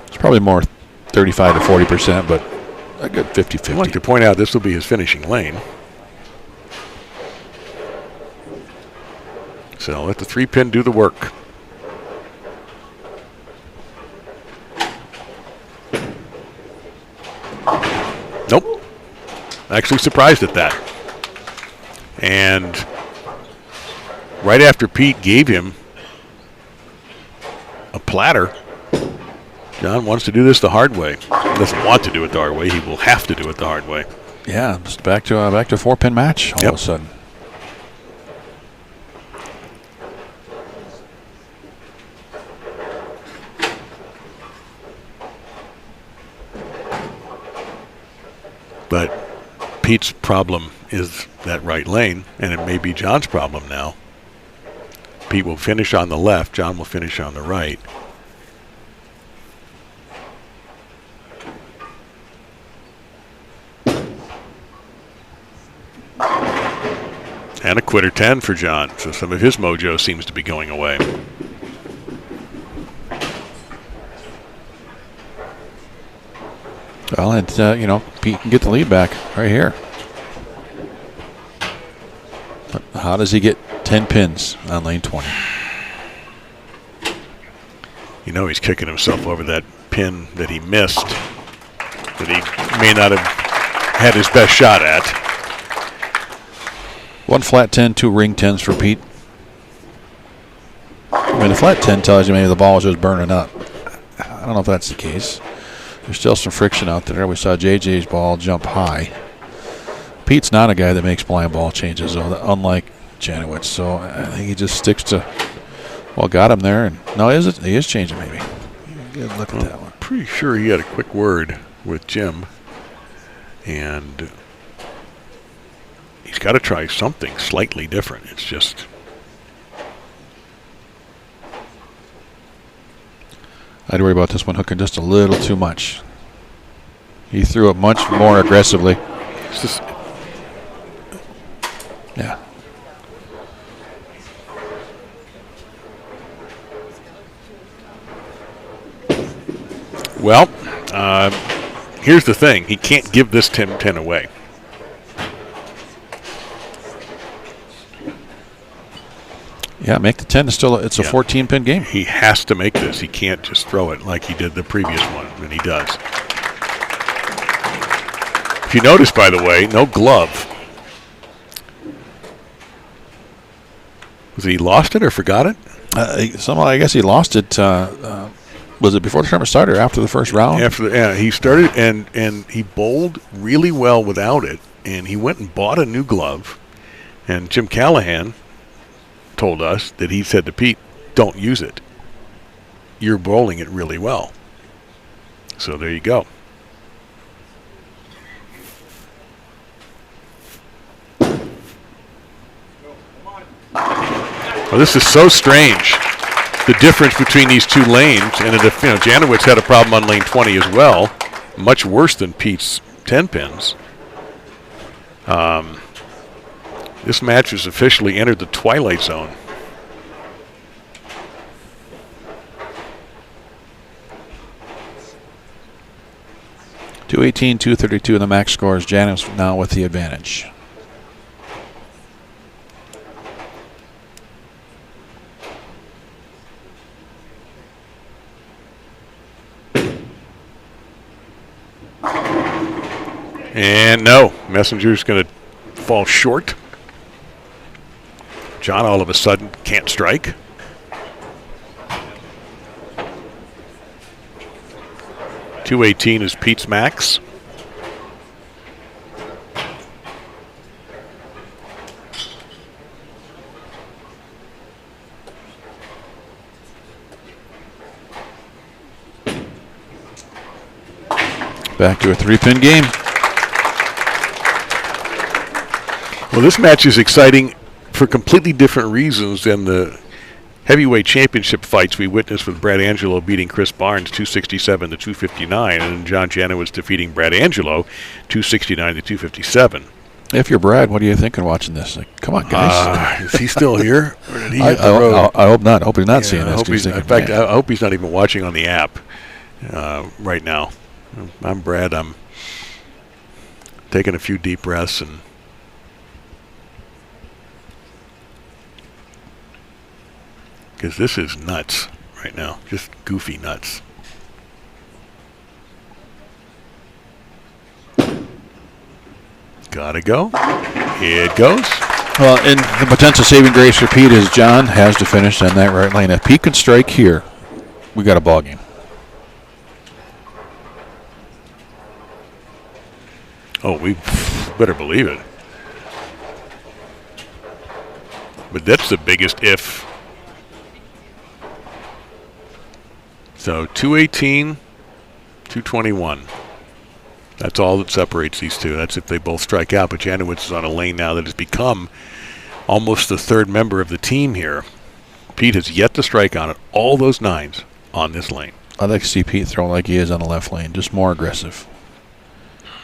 It's probably more 35 to 40%, but a good 50-50. I'd like to point out this will be his finishing lane. So let the 3-pin do the work. Nope. Actually surprised at that. And right after Pete gave him a platter, John wants to do this the hard way. He doesn't want to do it the hard way. He will have to do it the hard way. Yeah, just back to a 4-pin match all of a sudden. But Pete's problem is that right lane, and it may be John's problem now. Pete will finish on the left. John will finish on the right. And a quitter 10 for John. So some of his mojo seems to be going away. Well, and, Pete can get the lead back right here. But how does he get 10 pins on lane 20? You know he's kicking himself over that pin that he missed, that he may not have had his best shot at. 1 flat 10, 2 ring 10s for Pete. I mean, the flat 10 tells you maybe the ball is just burning up. I don't know if that's the case. There's still some friction out there. We saw JJ's ball jump high. Pete's not a guy that makes blind ball changes, though, unlike Janawicz. So I think he just sticks to, got him there. And no, he is changing maybe. Good look at that one. Pretty sure he had a quick word with Jim. And he's got to try something slightly different. It's just I'd worry about this one hooking just a little too much. He threw it much more aggressively. Yeah. Well, here's the thing. He can't give this 10-10 away. Yeah, make the 10. It's a 14-pin game. He has to make this. He can't just throw it like he did the previous one, and he does. If you notice, by the way, no glove. Was he lost it or forgot it? Somehow, I guess he lost it. Was it before the tournament started or after the first round? He started and he bowled really well without it, and he went and bought a new glove. And Jim Callahan told us that he said to Pete, "Don't use it. You're bowling it really well." So there you go. Well, this is so strange. The difference between these two lanes, and Janawicz had a problem on lane 20 as well, much worse than Pete's 10 pins. This match has officially entered the twilight zone. .218, 232 in the max scores. Janawicz now with the advantage. And no, Messenger's going to fall short. John all of a sudden can't strike. .218 is Pete's max. Back to a 3-pin game. Well, this match is exciting for completely different reasons than the heavyweight championship fights we witnessed with Brad Angelo beating Chris Barnes 267 to 259, and John Janawicz defeating Brad Angelo 269 to 257. If you're Brad, what are you thinking watching this? Like, come on, guys. Is he still here? Or did he hit the road? I hope not. I hope he's not seeing this. In fact, I hope he's not even watching on the app right now. I'm Brad. I'm taking a few deep breaths and because this is nuts right now, just goofy nuts. Gotta go. Here it goes. Well, and the potential saving grace for Pete is John has to finish on that right lane. If Pete can strike here, we got a ball game. Oh, we better believe it. But that's the biggest if. So 218, 221. That's all that separates these two. That's if they both strike out. But Janawicz is on a lane now that has become almost the third member of the team here. Pete has yet to strike on it. All those nines on this lane. I'd like to see Pete throw like he is on the left lane, just more aggressive.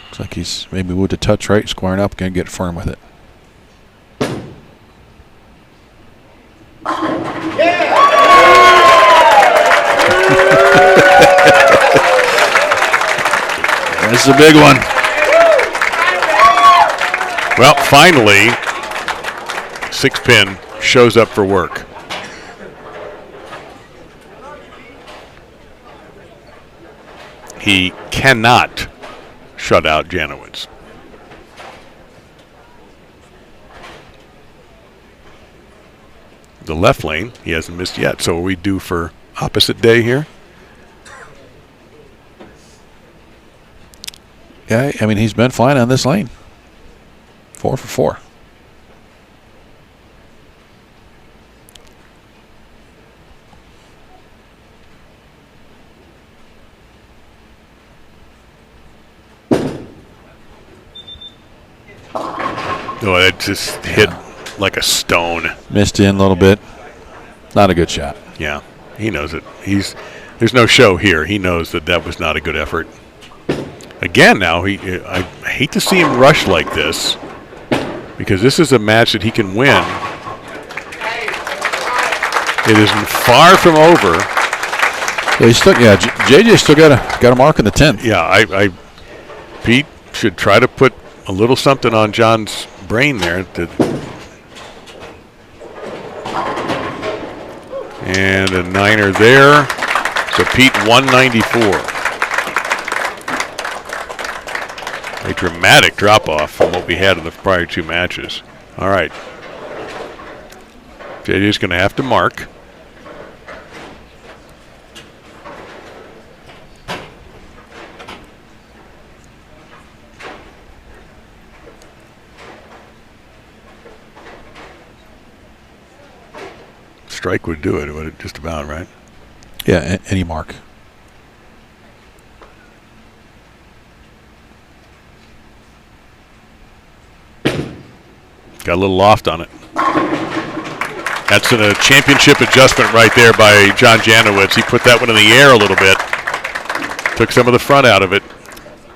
Looks like he's maybe moved a touch right, squaring up, going to get firm with it. That's a big one. Well, finally, 6-pin shows up for work. He cannot shut out Janawicz. The left lane, he hasn't missed yet. So are we due for opposite day here? Yeah, I mean, he's been fine on this lane. 4 for 4. Oh, it just hit like a stone. Missed in a little bit. Not a good shot. Yeah, he knows it. There's no show here. He knows that was not a good effort. Again, now I hate to see him rush like this because this is a match that he can win. It isn't far from over. Yeah, JJ still got a mark in the 10th. Yeah, Pete should try to put a little something on John's brain there. And a 9er there. So Pete 194. A dramatic drop-off from what we had in the prior 2 matches. All right. JJ's going to have to mark. Strike would do it, would it? Just about, right? Yeah, any mark. Got a little loft on it. That's a championship adjustment right there by John Janawicz. He put that one in the air a little bit. Took some of the front out of it.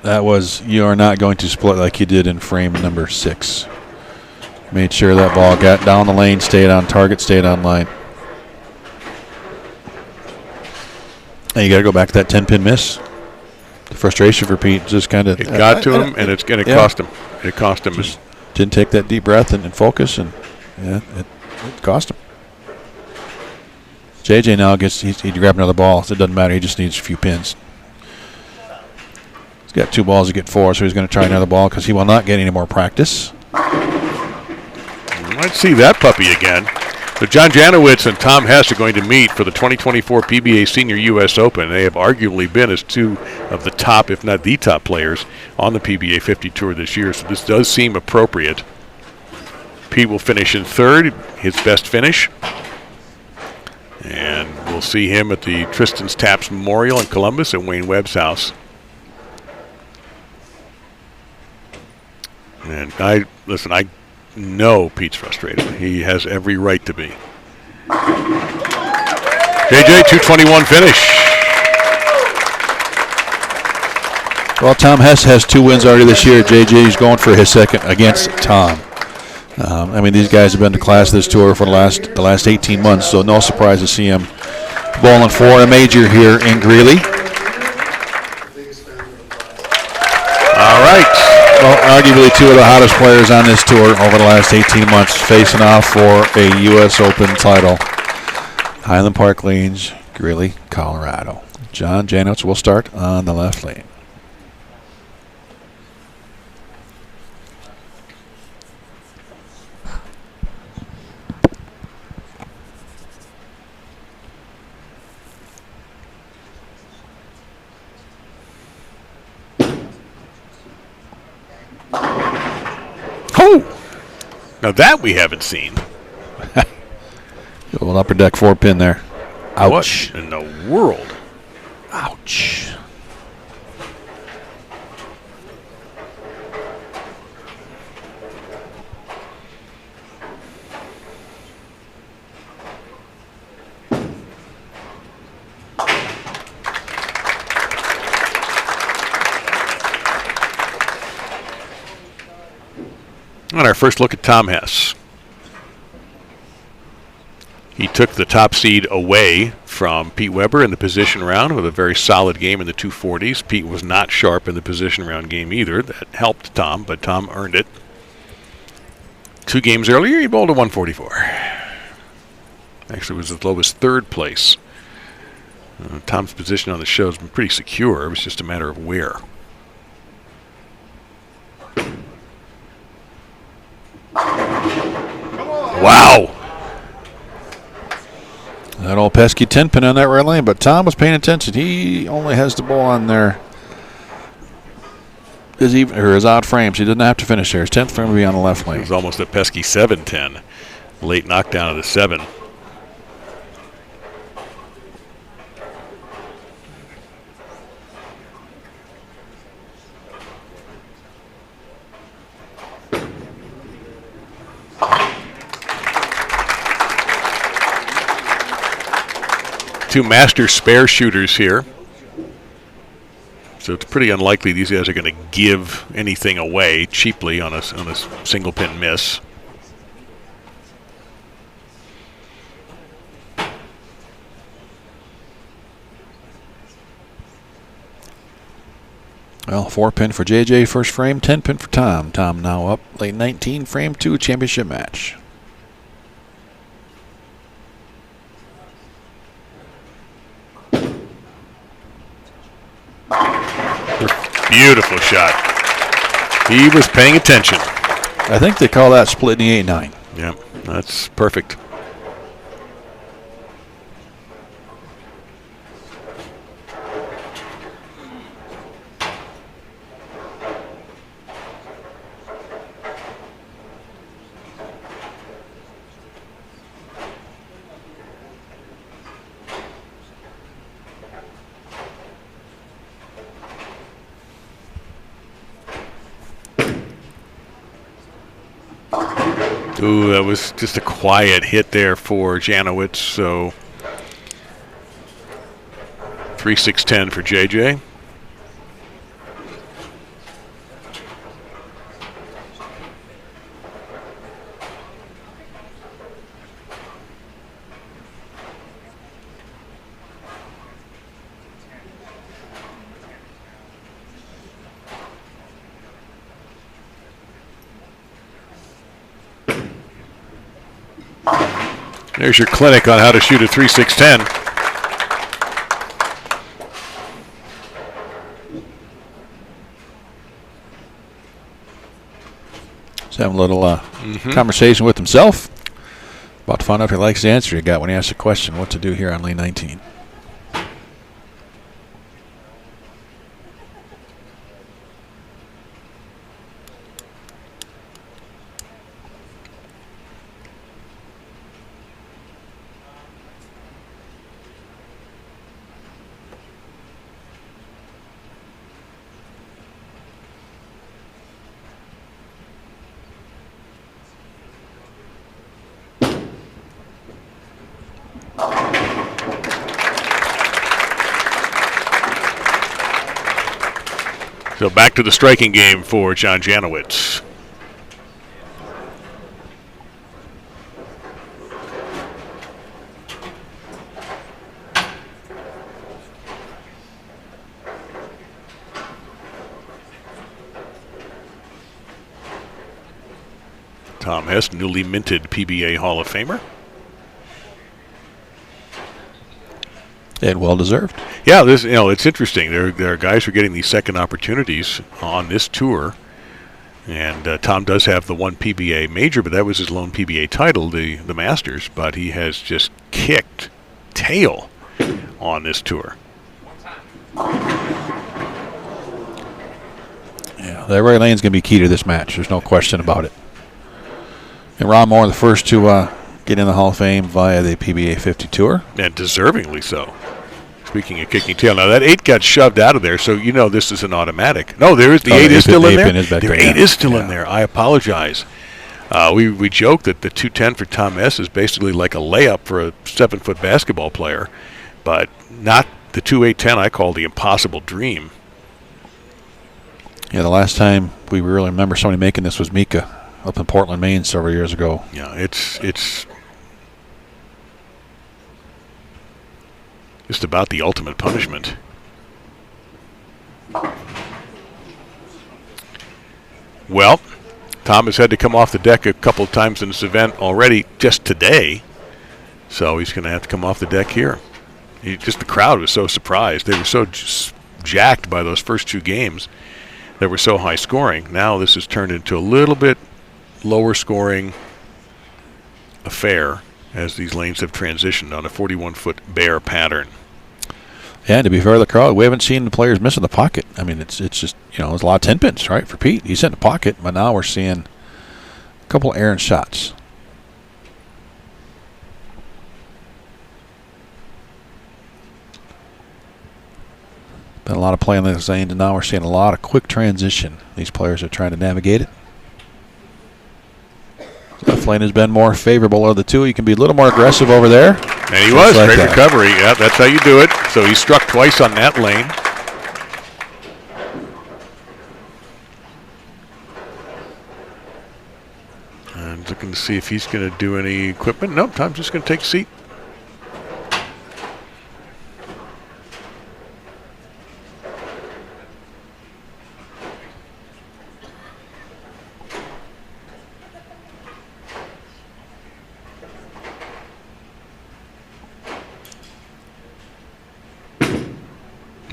That was, you are not going to split like you did in frame number 6. Made sure that ball got down the lane, stayed on target, stayed on line. And you got to go back to that 10-pin miss. The frustration for Pete just kind of... It got to him, and it's going to cost him. It cost him. Just didn't take that deep breath and focus, and yeah, it cost him. JJ now he'd grab another ball, so it doesn't matter. He just needs a few pins. He's got 2 balls to get 4, so he's going to try another ball because he will not get any more practice. You might see that puppy again. So John Janawicz and Tom Hess are going to meet for the 2024 PBA Senior U.S. Open. They have arguably been as 2 of the top, if not the top players on the PBA 50 Tour this year, so this does seem appropriate. Pete will finish in 3rd, his best finish. And we'll see him at the Tristan's Taps Memorial in Columbus at Wayne Webb's house. And I know Pete's frustrated. He has every right to be. JJ, 221 finish. Well, Tom Hess has 2 wins already this year. JJ's going for his 2nd against Tom. I mean, these guys have been to class this tour for the last 18 months, so no surprise to see him bowling for a major here in Greeley. All right. Well, arguably 2 of the hottest players on this tour over the last 18 months facing off for a U.S. Open title. Highland Park Lanes, Greeley, Colorado. John Janawicz will start on the left lane. Now that we haven't seen. Little upper deck 4-pin there. Ouch. What in the world? Ouch. On our first look at Tom Hess. He took the top seed away from Pete Weber in the position round with a very solid game in the 240s. Pete was not sharp in the position round game either. That helped Tom, but Tom earned it. 2 games earlier, he bowled a 144. Actually, it was as low as 3rd place. Tom's position on the show has been pretty secure. It was just a matter of where. Wow. That old pesky 10-pin on that right lane, but Tom was paying attention. He only has the ball on there. His odd frames. He didn't have to finish there. His 10th frame would be on the left lane. It was almost a pesky 7-10. Late knockdown of the 7. two master spare shooters here. So it's pretty unlikely these guys are going to give anything away cheaply on a single pin miss. Well, 4-pin for JJ first frame, 10-pin for Tom. Tom now up late 19, frame 2 championship match. Beautiful shot. He was paying attention. I think they call that split in the 8-9. Yeah, that's perfect. Ooh, that was just a quiet hit there for Janawicz. So 3-6-10 for JJ. There's your clinic on how to shoot a 3-6-10. He's having a little conversation with himself. About to find out if he likes the answer he got when he asked the question, what to do here on lane 19. So back to the striking game for John Janawicz. Tom Hess, newly minted PBA Hall of Famer. And well deserved. Yeah, this it's interesting. There are guys who are getting these second opportunities on this tour, and Tom does have the one PBA major, but that was his lone PBA title, the Masters. But he has just kicked tail on this tour. Yeah, that right lane's going to be key to this match. There's no question about it. And Ron Moore, the first to get in the Hall of Fame via the PBA 50 Tour. And deservingly so. Speaking of kicking tail, now that 8 got shoved out of there, so you know this is an automatic. No, there is the 8 is still in there. The 8 is still in there. I apologize. We joke that the 210 for Tom S is basically like a layup for a 7-foot basketball player, but not the 2-8-10 I call the impossible dream. Yeah, the last time we really remember somebody making this was Mika up in Portland, Maine several years ago. Yeah, it's just about the ultimate punishment. Well, Tom has had to come off the deck a couple of times in this event already just today, so he's going to have to come off the deck here. Just the crowd was so surprised. They were so jacked by those first 2 games that were so high scoring. Now this has turned into a little bit lower scoring affair as these lanes have transitioned on a 41-foot bare pattern. Yeah, and to be fair to the crowd, we haven't seen the players missing the pocket. I mean, it's just, there's a lot of 10-pins, right, for Pete. He's in the pocket, but now we're seeing a couple errant shots. Been a lot of play on these lanes, and now we're seeing a lot of quick transition. These players are trying to navigate it. left lane has been more favorable of the two. You can be a little more aggressive over there. And he was. Great recovery. Yeah, that's how you do it. So he struck twice on that lane. And looking to see if he's going to do any equipment. Nope, Tom's just going to take a seat.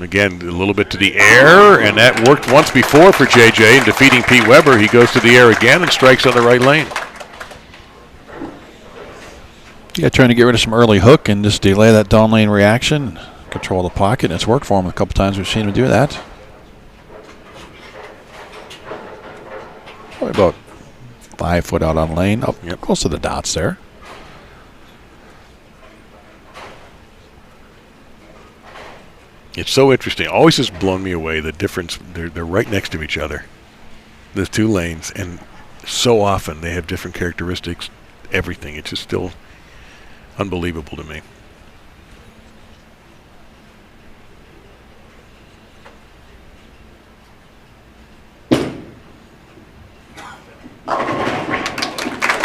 Again, a little bit to the air, and that worked once before for JJ in defeating Pete Weber. He goes to the air again and strikes on the right lane. Yeah, trying to get rid of some early hook and just delay that down lane reaction, control the pocket, and it's worked for him a couple times. We've seen him do that. Probably about 5 foot out on lane, up close to the dots there. It's so interesting. Always has blown me away the difference. They're right next to each other, the two lanes, and so often they have different characteristics. Everything. It's just still unbelievable to me.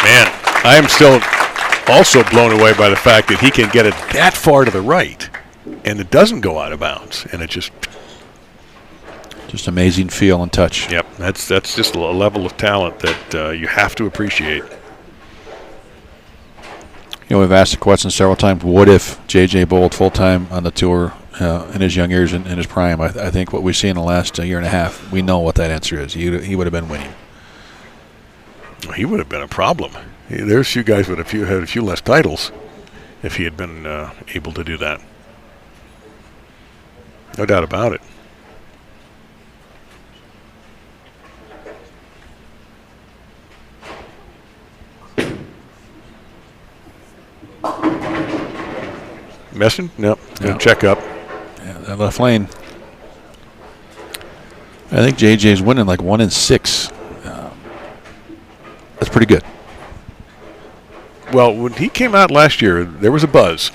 Man, I am still also blown away by the fact that he can get it that far to the right. And it doesn't go out of bounds, and it just amazing feel and touch. Yep, that's just a level of talent that you have to appreciate. You know, we've asked the question several times, what if JJ bowled full-time on the tour in his young years, in his prime? I think what we've seen in the last year and a half, we know what that answer is. He would have been winning. He would have been a problem. There's a few guys would have had a few less titles if he had been able to do that. No doubt about it. Messing? Nope. Gonna check up. Yeah, that left lane. I think JJ's winning like 1 in 6. That's pretty good. Well, when he came out last year, there was a buzz.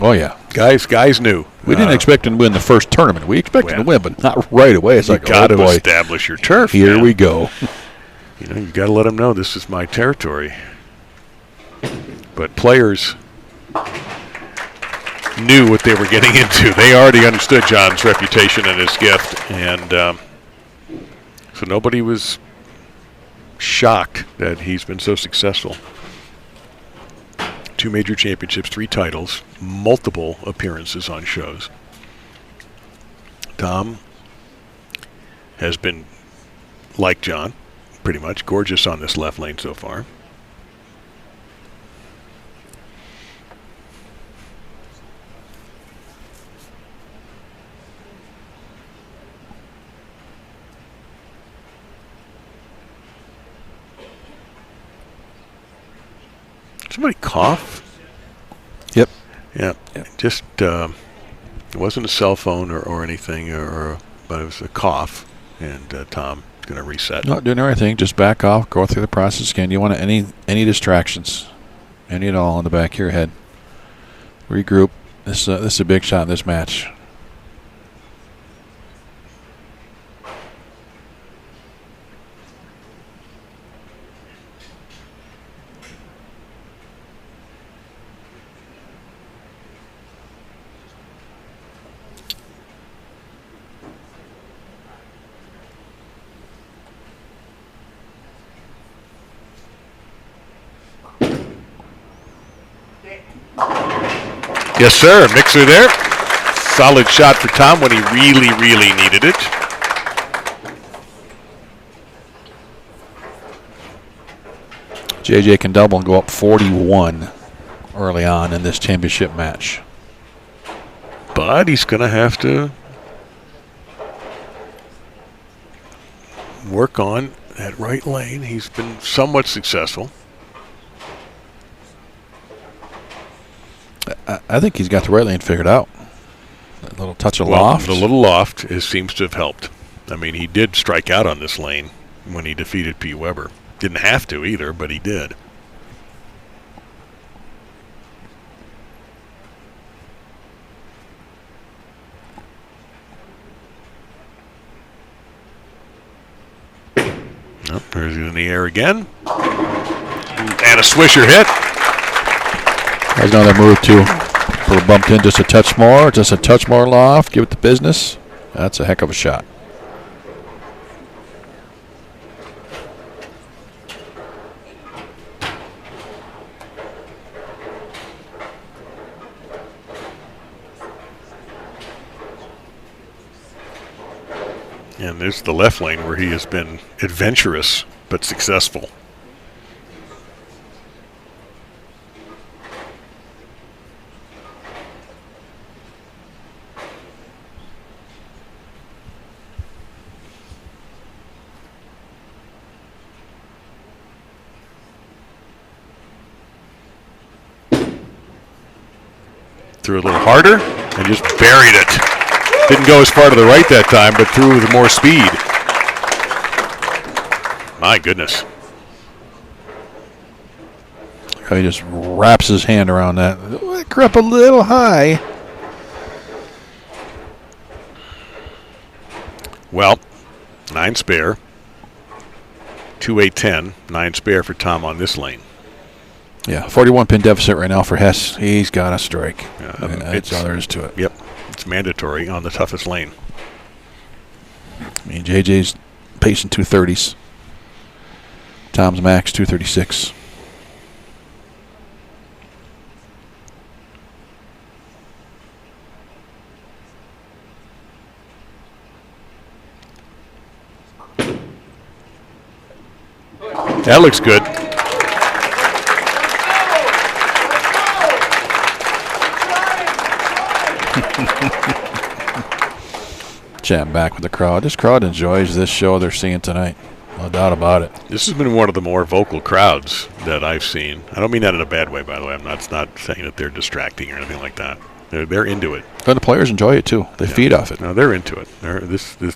Oh, yeah. Guys knew. We didn't expect him to win the first tournament. We expected him to win, but not right away. It's like, got to establish your turf. Here we go. You got to let him know this is my territory. But players knew what they were getting into. They already understood John's reputation and his gift, and so nobody was shocked that he's been so successful. 2 major championships, 3 titles, multiple appearances on shows. Tom has been, like John, pretty much gorgeous on this left lane so far. Somebody cough? Yep. Yeah. Just it wasn't a cell phone or anything, but it was a cough. And Tom's going to reset. Not doing everything. Just back off. Go through the process again. You want any distractions, any at all in the back of your head. Regroup. This is a big shot in this match. Yes, sir. Mixer there. Solid shot for Tom when he really, really needed it. JJ can double and go up 41 early on in this championship match. But he's going to have to work on that right lane. He's been somewhat successful. I think he's got the right lane figured out. That little touch of loft. The little loft seems to have helped. I mean, he did strike out on this lane when he defeated Pete Weber. Didn't have to either, but he did. Oh, there's in the air again. And a swisher hit. There's another move, too. For bumped in just a touch more loft, give it the business. That's a heck of a shot. And there's the left lane where he has been adventurous but successful. Threw a little harder and just buried it. Didn't go as far to the right that time, but threw with more speed. My goodness. He just wraps his hand around that. It grew up a little high. Well, 9 spare. 2-8-10. 9 spare for Tom on this lane. Yeah, 41 pin deficit right now for Hess. He's got a strike. That's all there is to it. Yep. It's mandatory on the toughest lane. I mean, JJ's pacing 230s. Tom's max 236. That looks good. Chatting back with the crowd. This crowd enjoys this show they're seeing tonight. No doubt about it. This has been one of the more vocal crowds that I've seen. I don't mean that in a bad way, by the way. I'm not saying that they're distracting or anything like that. They're into it. And the players enjoy it too. They feed off it. No, they're into it.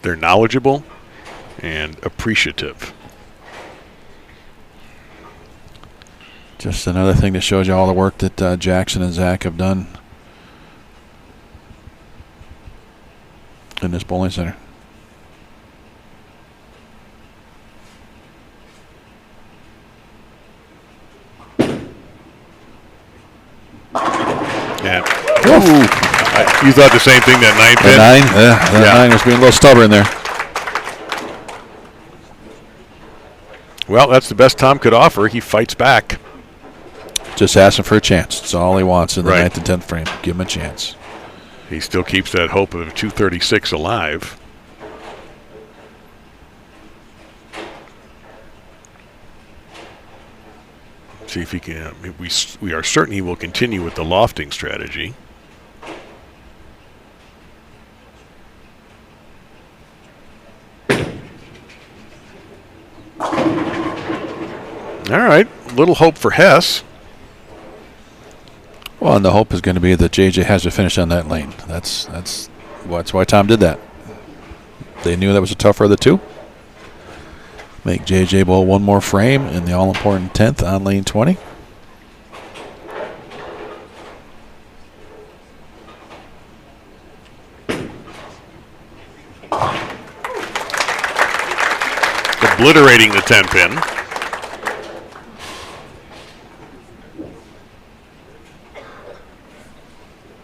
They're knowledgeable and appreciative. Just another thing that shows you all the work that Jackson and Zach have done in this bowling center. Yeah. You thought the same thing, that 9 pin? The 9 was being a little stubborn there. Well, that's the best Tom could offer. He fights back. Just asking for a chance. That's all he wants in the 9th and 10th frame. Give him a chance. He still keeps that hope of 236 alive. See if he can. We are certain he will continue with the lofting strategy. All right, little hope for Hess. Well, and the hope is going to be that JJ has to finish on that lane. That's why Tom did that. They knew that was a tougher of the two. Make JJ bowl one more frame in the all-important 10th on lane 20. Obliterating the 10 pin.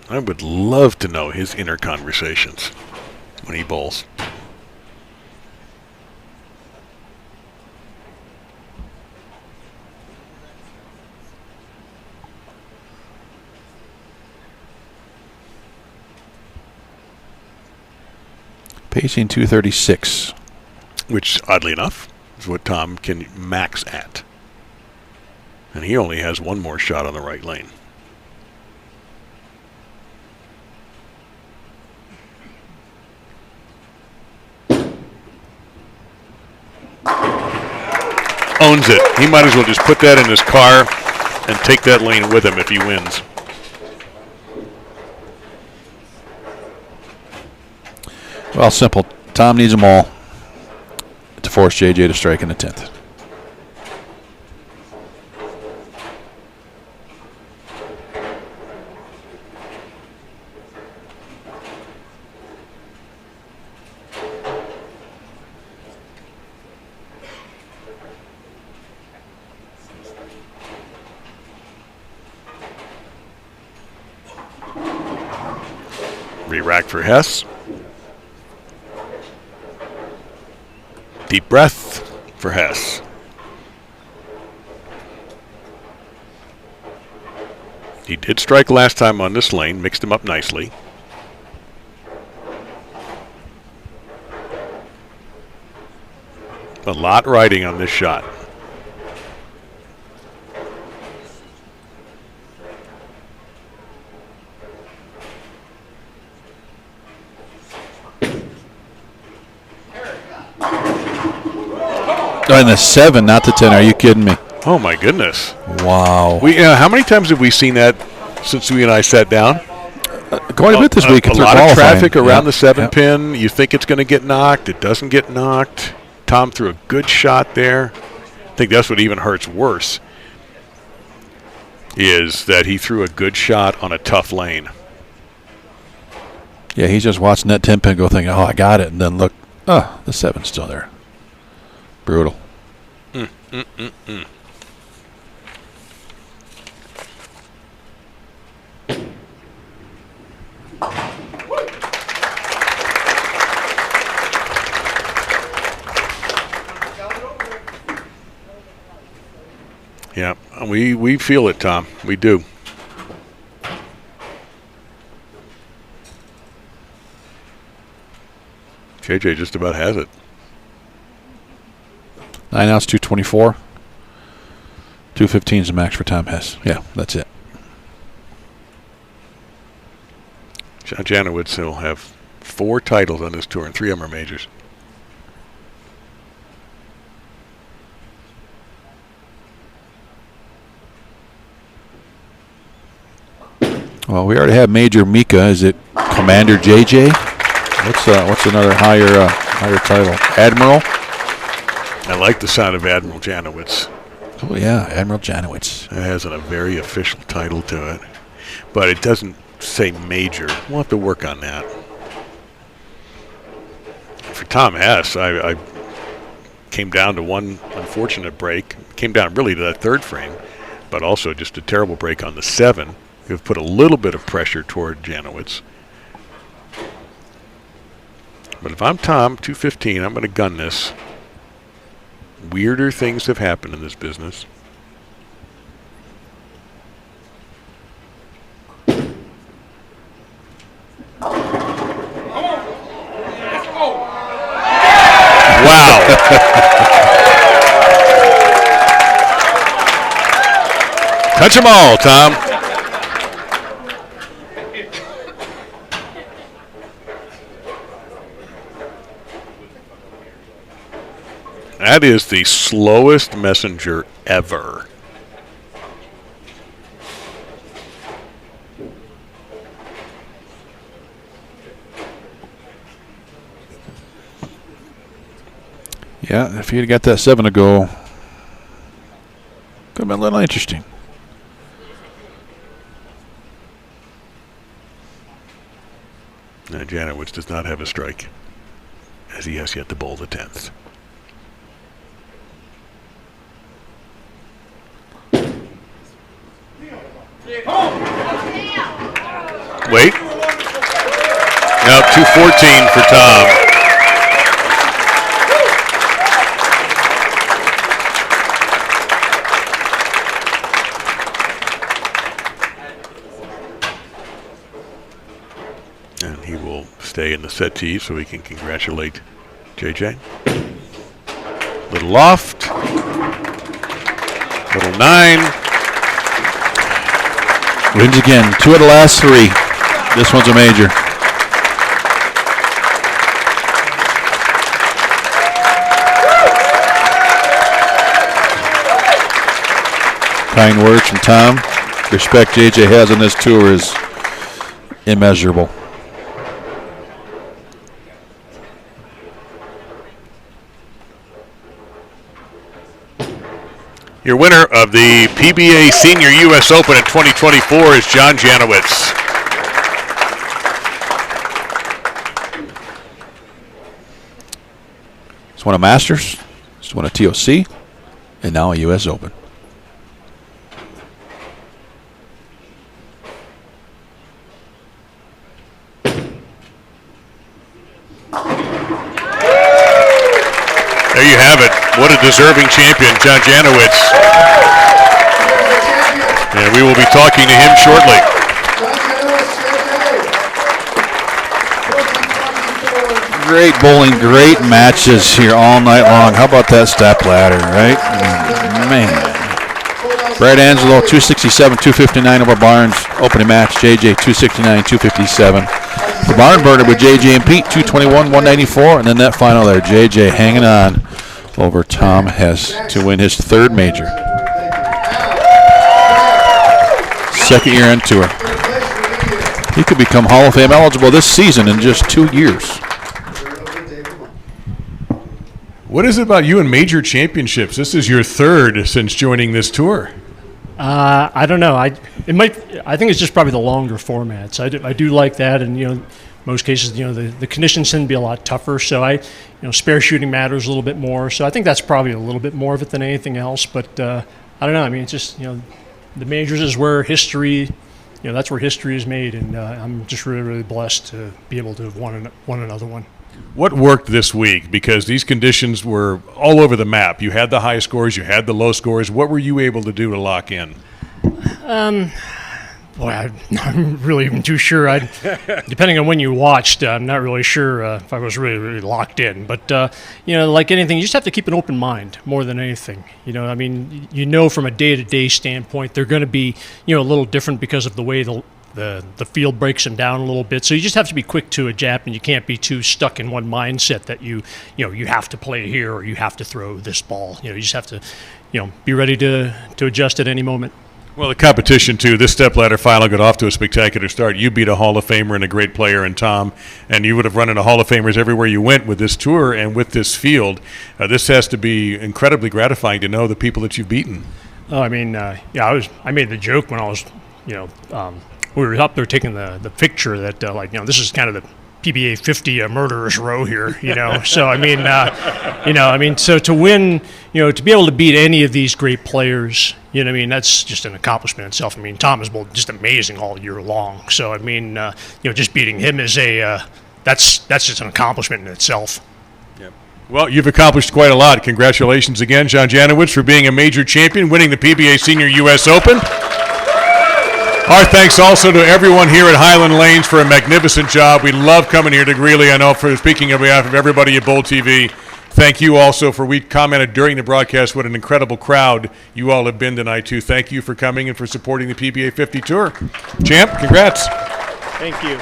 I would love to know his inner conversations when he bowls. Pacing 236. Which, oddly enough, is what Tom can max at. And he only has one more shot on the right lane. Owns it. He might as well just put that in his car and take that lane with him if he wins. Well, simple. Tom needs them all to force JJ to strike in the 10th. rack for Hess. Deep breath for Hess. He did strike last time on this lane, mixed him up nicely. A lot riding on this shot. Oh, and the 7, not the 10. Are you kidding me? Oh my goodness! Wow. How many times have we seen that since we and I sat down? Quite a bit this week. A lot of traffic around the 7 Yep. pin. You think it's going to get knocked. It doesn't get knocked. Tom threw a good shot there. I think that's what even hurts worse, is that he threw a good shot on a tough lane. Yeah, he's just watching that 10 pin go thinking, oh, I got it. And then look, oh, the 7's still there. Brutal. Yeah, we feel it, Tom. We do. JJ just about has it. 9 outs, 224. 215 is the max for Tom Hess. Yeah, that's it. John Janawicz will have 4 titles on this tour, and 3 of them are majors. Well, we already have Major Mika. Is it Commander JJ? What's another higher title? Admiral? I like the sound of Admiral Janawicz. Oh, yeah, Admiral Janawicz. It has a very official title to it, but it doesn't say major. We'll have to work on that. For Tom Hess, I came down to one unfortunate break. Came down really to that 3rd frame, but also just a terrible break on the 7. We've put a little bit of pressure toward Janawicz. But if I'm Tom, 215, I'm going to gun this. Weirder things have happened in this business. Wow. Touch them all, Tom. That is the slowest messenger ever. Yeah, if you'd got that 7 to go, could have been a little interesting. Now, Janawicz does not have a strike, as he has yet to bowl the 10th. Wait. Now 214 for Tom. And he will stay in the settee so we can congratulate JJ. Little loft. Little 9. Wins again. 2 of the last 3. This one's a major. Kind words from Tom. Respect JJ has on this tour is immeasurable. Your winner of the PBA Senior U.S. Open in 2024 is John Janawicz. He's won a Masters, he's won a TOC, and now a U.S. Open. There you have it. What a deserving champion, John Janawicz. And we will be talking to him shortly. Great bowling, great matches here all night long. How about that Stepladder, right? Man. Brad Angelo, 267, 259 over Barnes. Opening match, JJ, 269, 257. The barn burner with JJ and Pete, 221, 194. And then that final there, JJ hanging on over Tom Hess to win his third major. Second year on tour. He could become Hall of Fame eligible this season in just 2 years. What is it about you and major championships? This is your third since joining this tour. I don't know. I think it's just probably the longer formats. I do like that, and most cases the conditions tend to be a lot tougher. So spare shooting matters a little bit more. So I think that's probably a little bit more of it than anything else. But I don't know. I mean, it's just the majors is where history. That's where history is made, and I'm just really, really blessed to be able to have won another one. What worked this week? Because these conditions were all over the map. You had the high scores, you had the low scores. What were you able to do to lock in? Boy, I'm not really even too sure. Depending on when you watched, I'm not really sure if I was really, really locked in. But, like anything, you just have to keep an open mind more than anything. I mean, from a day-to-day standpoint, they're going to be, a little different because of the way the field breaks them down a little bit. So you just have to be quick to adapt, and you can't be too stuck in one mindset that you have to play here or you have to throw this ball. You just have to, be ready to adjust at any moment. Well, the competition, too. This Stepladder final got off to a spectacular start. You beat a Hall of Famer and a great player in Tom, and you would have run into Hall of Famers everywhere you went with this tour and with this field. This has to be incredibly gratifying to know the people that you've beaten. Oh, I mean, I made the joke when I was, we were up there taking the picture that, this is kind of the PBA 50 murderers row here, So, so to win, to be able to beat any of these great players, that's just an accomplishment itself. I mean, Tom has been just amazing all year long. So, just beating him is that's just an accomplishment in itself. Well, you've accomplished quite a lot. Congratulations again, John Janawicz, for being a major champion, winning the PBA Senior U.S. Open. Our thanks also to everyone here at Highland Lanes for a magnificent job. We love coming here to Greeley. I know, for speaking on behalf of everybody at BowlTV, thank you also we commented during the broadcast what an incredible crowd you all have been tonight, too. Thank you for coming and for supporting the PBA 50 Tour. Champ, congrats. Thank you.